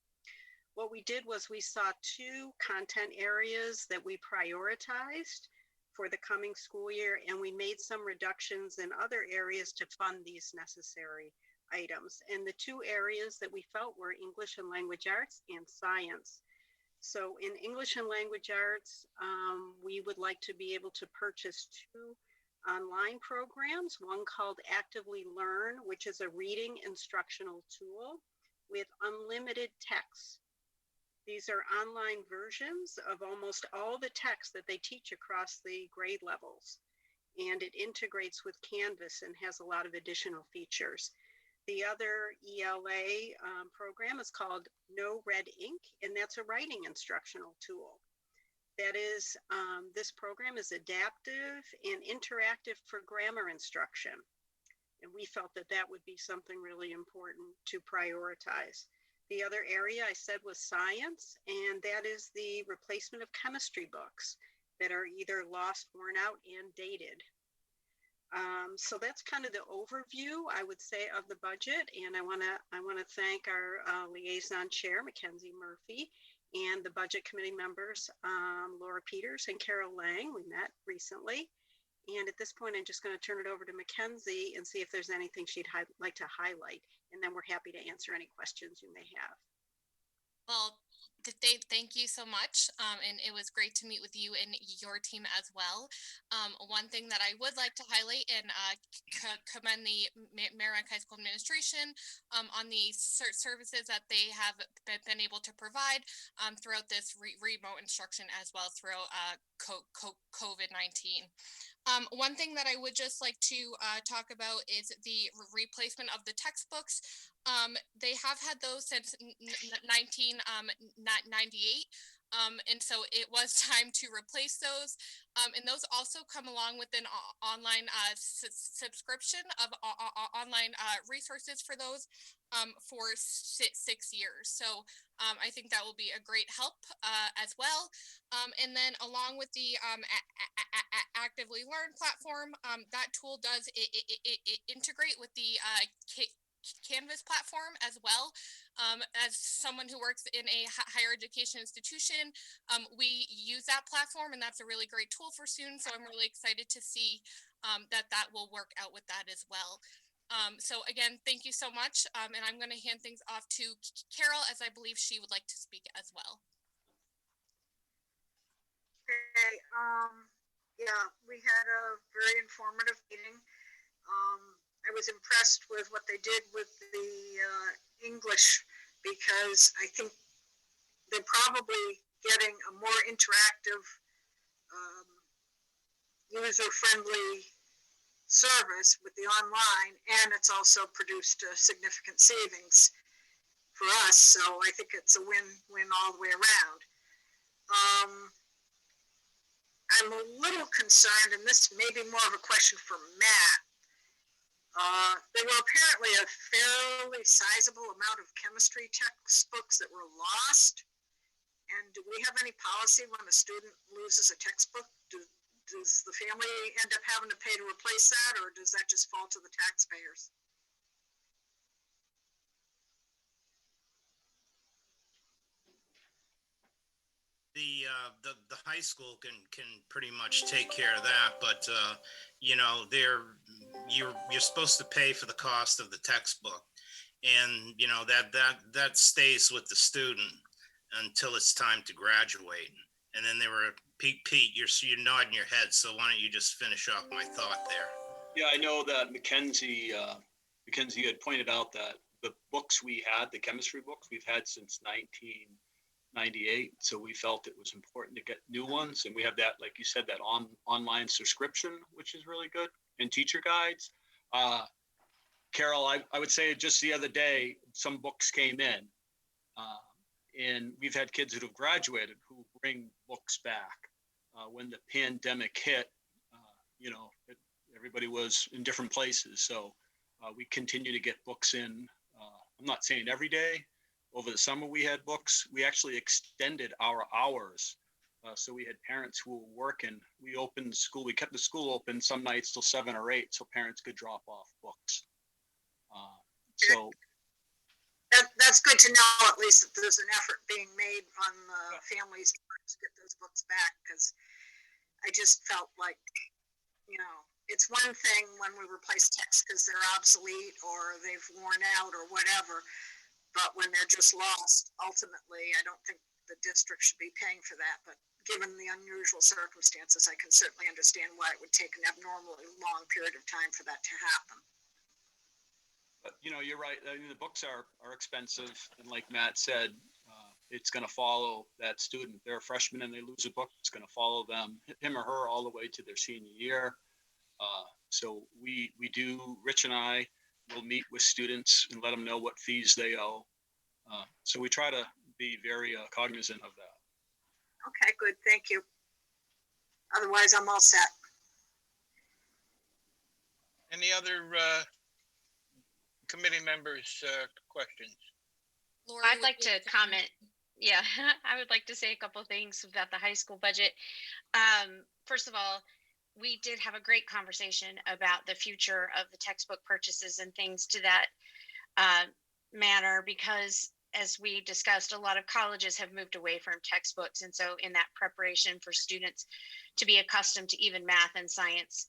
R: What we did was we saw two content areas that we prioritized for the coming school year, and we made some reductions in other areas to fund these necessary items. And the two areas that we felt were English and language arts and science. So in English and language arts, we would like to be able to purchase two online programs, one called Actively Learn, which is a reading instructional tool with unlimited text. These are online versions of almost all the texts that they teach across the grade levels, and it integrates with Canvas and has a lot of additional features. The other ELA program is called No Red Ink, and that's a writing instructional tool. That is, this program is adaptive and interactive for grammar instruction. And we felt that that would be something really important to prioritize. The other area I said was science, and that is the replacement of chemistry books that are either lost, worn out, and dated. So that's kind of the overview, I would say, of the budget. And I want to thank our liaison chair, Mackenzie Murphy, and the budget committee members, Laura Peters and Carol Lang. We met recently. And at this point, I'm just going to turn it over to Mackenzie and see if there's anything she'd like to highlight. And then we're happy to answer any questions you may have.
B: Well, thank you so much. And it was great to meet with you and your team as well. One thing that I would like to highlight and commend the Merrimack High School administration on the services that they have been able to provide throughout this remote instruction as well throughout COVID-19. One thing that I would just like to talk about is the replacement of the textbooks. They have had those since 1998. And so it was time to replace those. And those also come along with an online subscription of online resources for those for 6 years. So I think that will be a great help as well. And then along with the Actively Learn platform, that tool does integrate with the Canvas platform as well. As someone who works in a higher education institution, we use that platform, and that's a really great tool for students. So I'm really excited to see that will work out with that as well. So again, thank you so much. And I'm going to hand things off to Carol, as I believe she would like to speak as well.
I: Okay. Yeah, we had a very informative meeting. I was impressed with what they did with the English, because I think they're probably getting a more interactive, user-friendly service with the online, and it's also produced significant savings for us. So I think it's a win-win all the way around. I'm a little concerned, and this may be more of a question for Matt. There were apparently a fairly sizable amount of chemistry textbooks that were lost. And do we have any policy when a student loses a textbook? does the family end up having to pay to replace that, or does that just fall to the taxpayers?
N: The high school can pretty much take care of that, but you know, you're supposed to pay for the cost of the textbook, and you know that stays with the student until it's time to graduate. And then Pete, you're nodding your head, so why don't you just finish off my thought there?
C: Yeah, I know that Mackenzie had pointed out that the books we had, the chemistry books we've had since 1998. So we felt it was important to get new ones. And we have that, like you said, that online subscription, which is really good, and teacher guides. Carol, I would say just the other day, some books came in. And we've had kids that have graduated who bring books back. When the pandemic hit, you know, everybody was in different places. So we continue to get books in. I'm not saying every day. Over the summer, we had books. We actually extended our hours. So we had parents who were working. We opened school. We kept the school open some nights till 7 or 8 so parents could drop off books. So
I: that's good to know, at least that there's an effort being made on the families to get those books back, because I just felt like, you know, it's one thing when we replace texts because they're obsolete or they've worn out or whatever, but when they're just lost, ultimately, I don't think the district should be paying for that. But given the unusual circumstances, I can certainly understand why it would take an abnormally long period of time for that to happen.
C: But, you know, you're right. I mean, the books are expensive. And like Matt said, it's going to follow that student. They're a freshman and they lose a book. It's going to follow them, him or her, all the way to their senior year. So we do, Rich and I will meet with students and let them know what fees they owe. So we try to be very cognizant of that.
I: Okay, good. Thank you. Otherwise, I'm all set.
G: Any other committee members' questions?
J: Lori, I'd like to comment. Yeah, I would like to say a couple things about the high school budget. First of all, we did have a great conversation about the future of the textbook purchases and things to that manner, because as we discussed, a lot of colleges have moved away from textbooks. And so in that preparation for students to be accustomed to even math and science,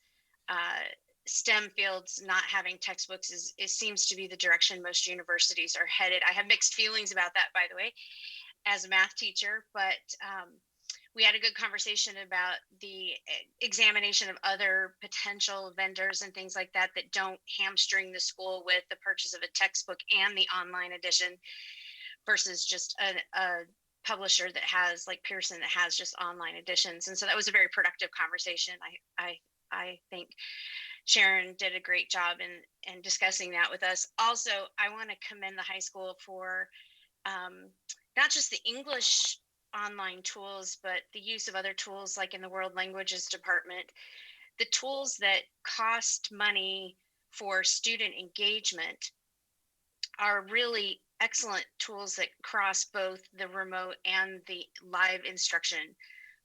J: STEM fields not having textbooks seems to be the direction most universities are headed. I have mixed feelings about that, by the way, as a math teacher, but we had a good conversation about the examination of other potential vendors and things like that that don't hamstring the school with the purchase of a textbook and the online edition versus just a publisher that has, like Pearson, that has just online editions. And so that was a very productive conversation. I think Sharon did a great job in discussing that with us. Also, I want to commend the high school for not just the English online tools, but the use of other tools like in the world languages department. The tools that cost money for student engagement are really excellent tools that cross both the remote and the live instruction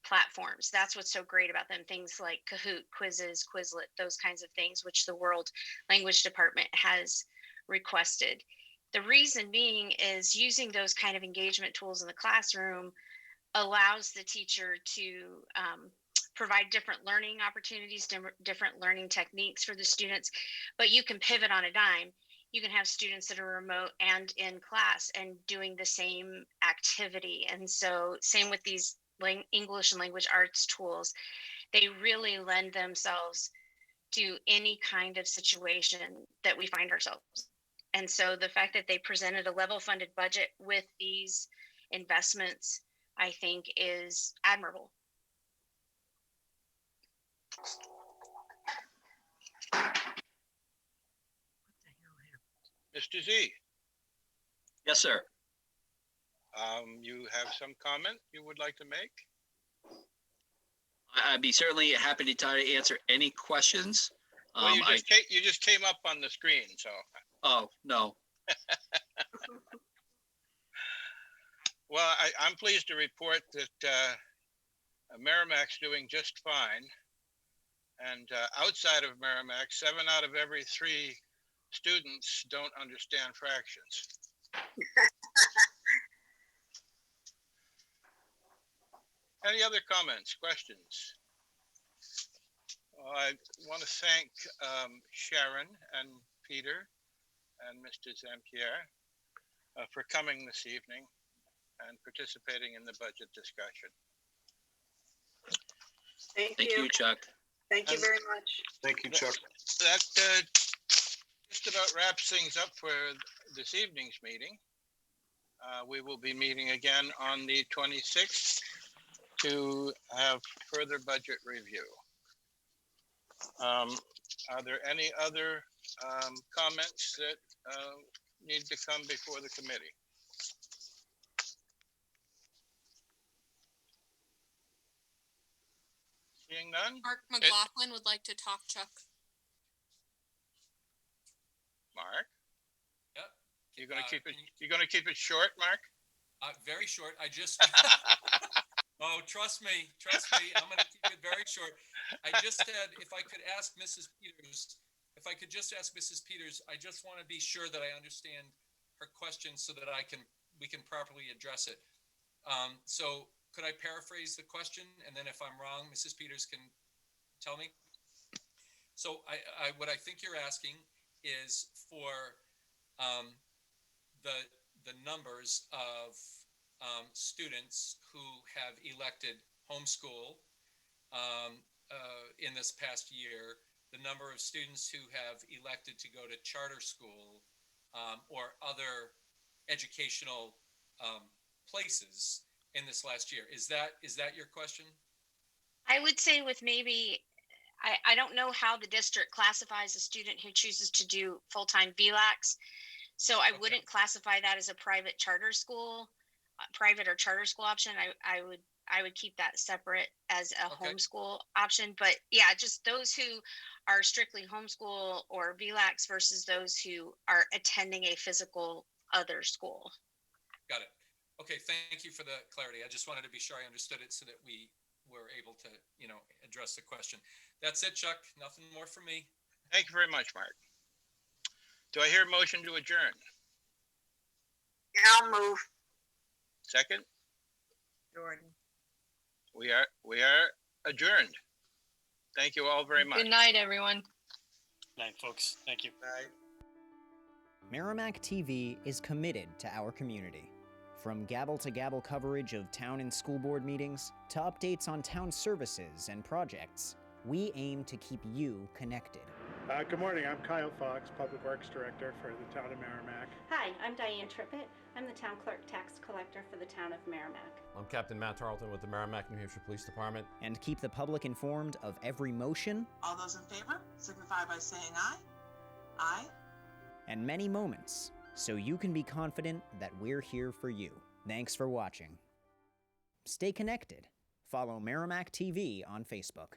J: platforms. That's what's so great about them. Things like Kahoot, Quizzes, Quizlet, those kinds of things, which the world language department has requested. The reason being is using those kind of engagement tools in the classroom allows the teacher to provide different learning opportunities, different learning techniques for the students, but you can pivot on a dime. You can have students that are remote and in class and doing the same activity. And so same with these English and language arts tools, they really lend themselves to any kind of situation that we find ourselves. And so the fact that they presented a level funded budget with these investments, I think, is admirable.
G: Mr. Z.
D: Yes, sir.
G: You have some comment you would like to make?
D: I'd be certainly happy to try to answer any questions.
G: Well, you just came up on the screen, so.
D: Oh, no.
G: Well, I'm pleased to report that Merrimack's doing just fine. And outside of Merrimack, 7 out of every 3 students don't understand fractions. Any other comments, questions? Well, I want to thank Sharon and Peter and Mr. Zampier for coming this evening and participating in the budget discussion.
I: Thank
D: Thank you, Chuck.
I: Thank you very much.
C: Thank you, Chuck.
G: That just about wraps things up for this evening's meeting. We will be meeting again on the 26th to have further budget review. Are there any other comments that need to come before the committee? Seeing none?
B: Mark McLaughlin would like to talk, Chuck.
G: Mark?
O: Yep.
G: You're gonna keep it short, Mark?
O: Very short. I just, oh, trust me, I'm gonna keep it very short. I just had, if I could just ask Mrs. Peters, I just want to be sure that I understand her question so that we can properly address it. So could I paraphrase the question? And then if I'm wrong, Mrs. Peters can tell me. So what I think you're asking is for the numbers of students who have elected homeschool in this past year, the number of students who have elected to go to charter school or other educational places in this last year. Is that your question?
A: I would say with maybe, I don't know how the district classifies a student who chooses to do full-time VLAX. So I wouldn't classify that as a private charter school, private or charter school option. I would keep that separate as a homeschool option. But yeah, just those who are strictly homeschool or VLAX versus those who are attending a physical other school.
O: Got it. Okay, thank you for the clarity. I just wanted to be sure I understood it so that we were able to, address the question. That's it, Chuck. Nothing more from me.
G: Thank you very much, Mark. Do I hear a motion to adjourn?
I: Yeah, I'll move.
G: Second?
E: Jordan.
G: We are adjourned. Thank you all very much.
S: Good night, everyone.
H: Night, folks. Thank you.
G: Night.
F: Merrimack TV is committed to our community. From gavel-to-gavel coverage of town and school board meetings to updates on town services and projects, we aim to keep you connected.
W: Good morning, I'm Kyle Fox, Public Works Director for the town of Merrimack.
X: Hi, I'm Diane Trippett. I'm the town clerk tax collector for the town of Merrimack.
Y: I'm Captain Matt Tarleton with the Merrimack, New Hampshire Police Department.
F: And keep the public informed of every motion.
Z: All those in favor signify by saying aye. Aye.
F: And many moments, so you can be confident that we're here for you. Thanks for watching. Stay connected. Follow Merrimack TV on Facebook.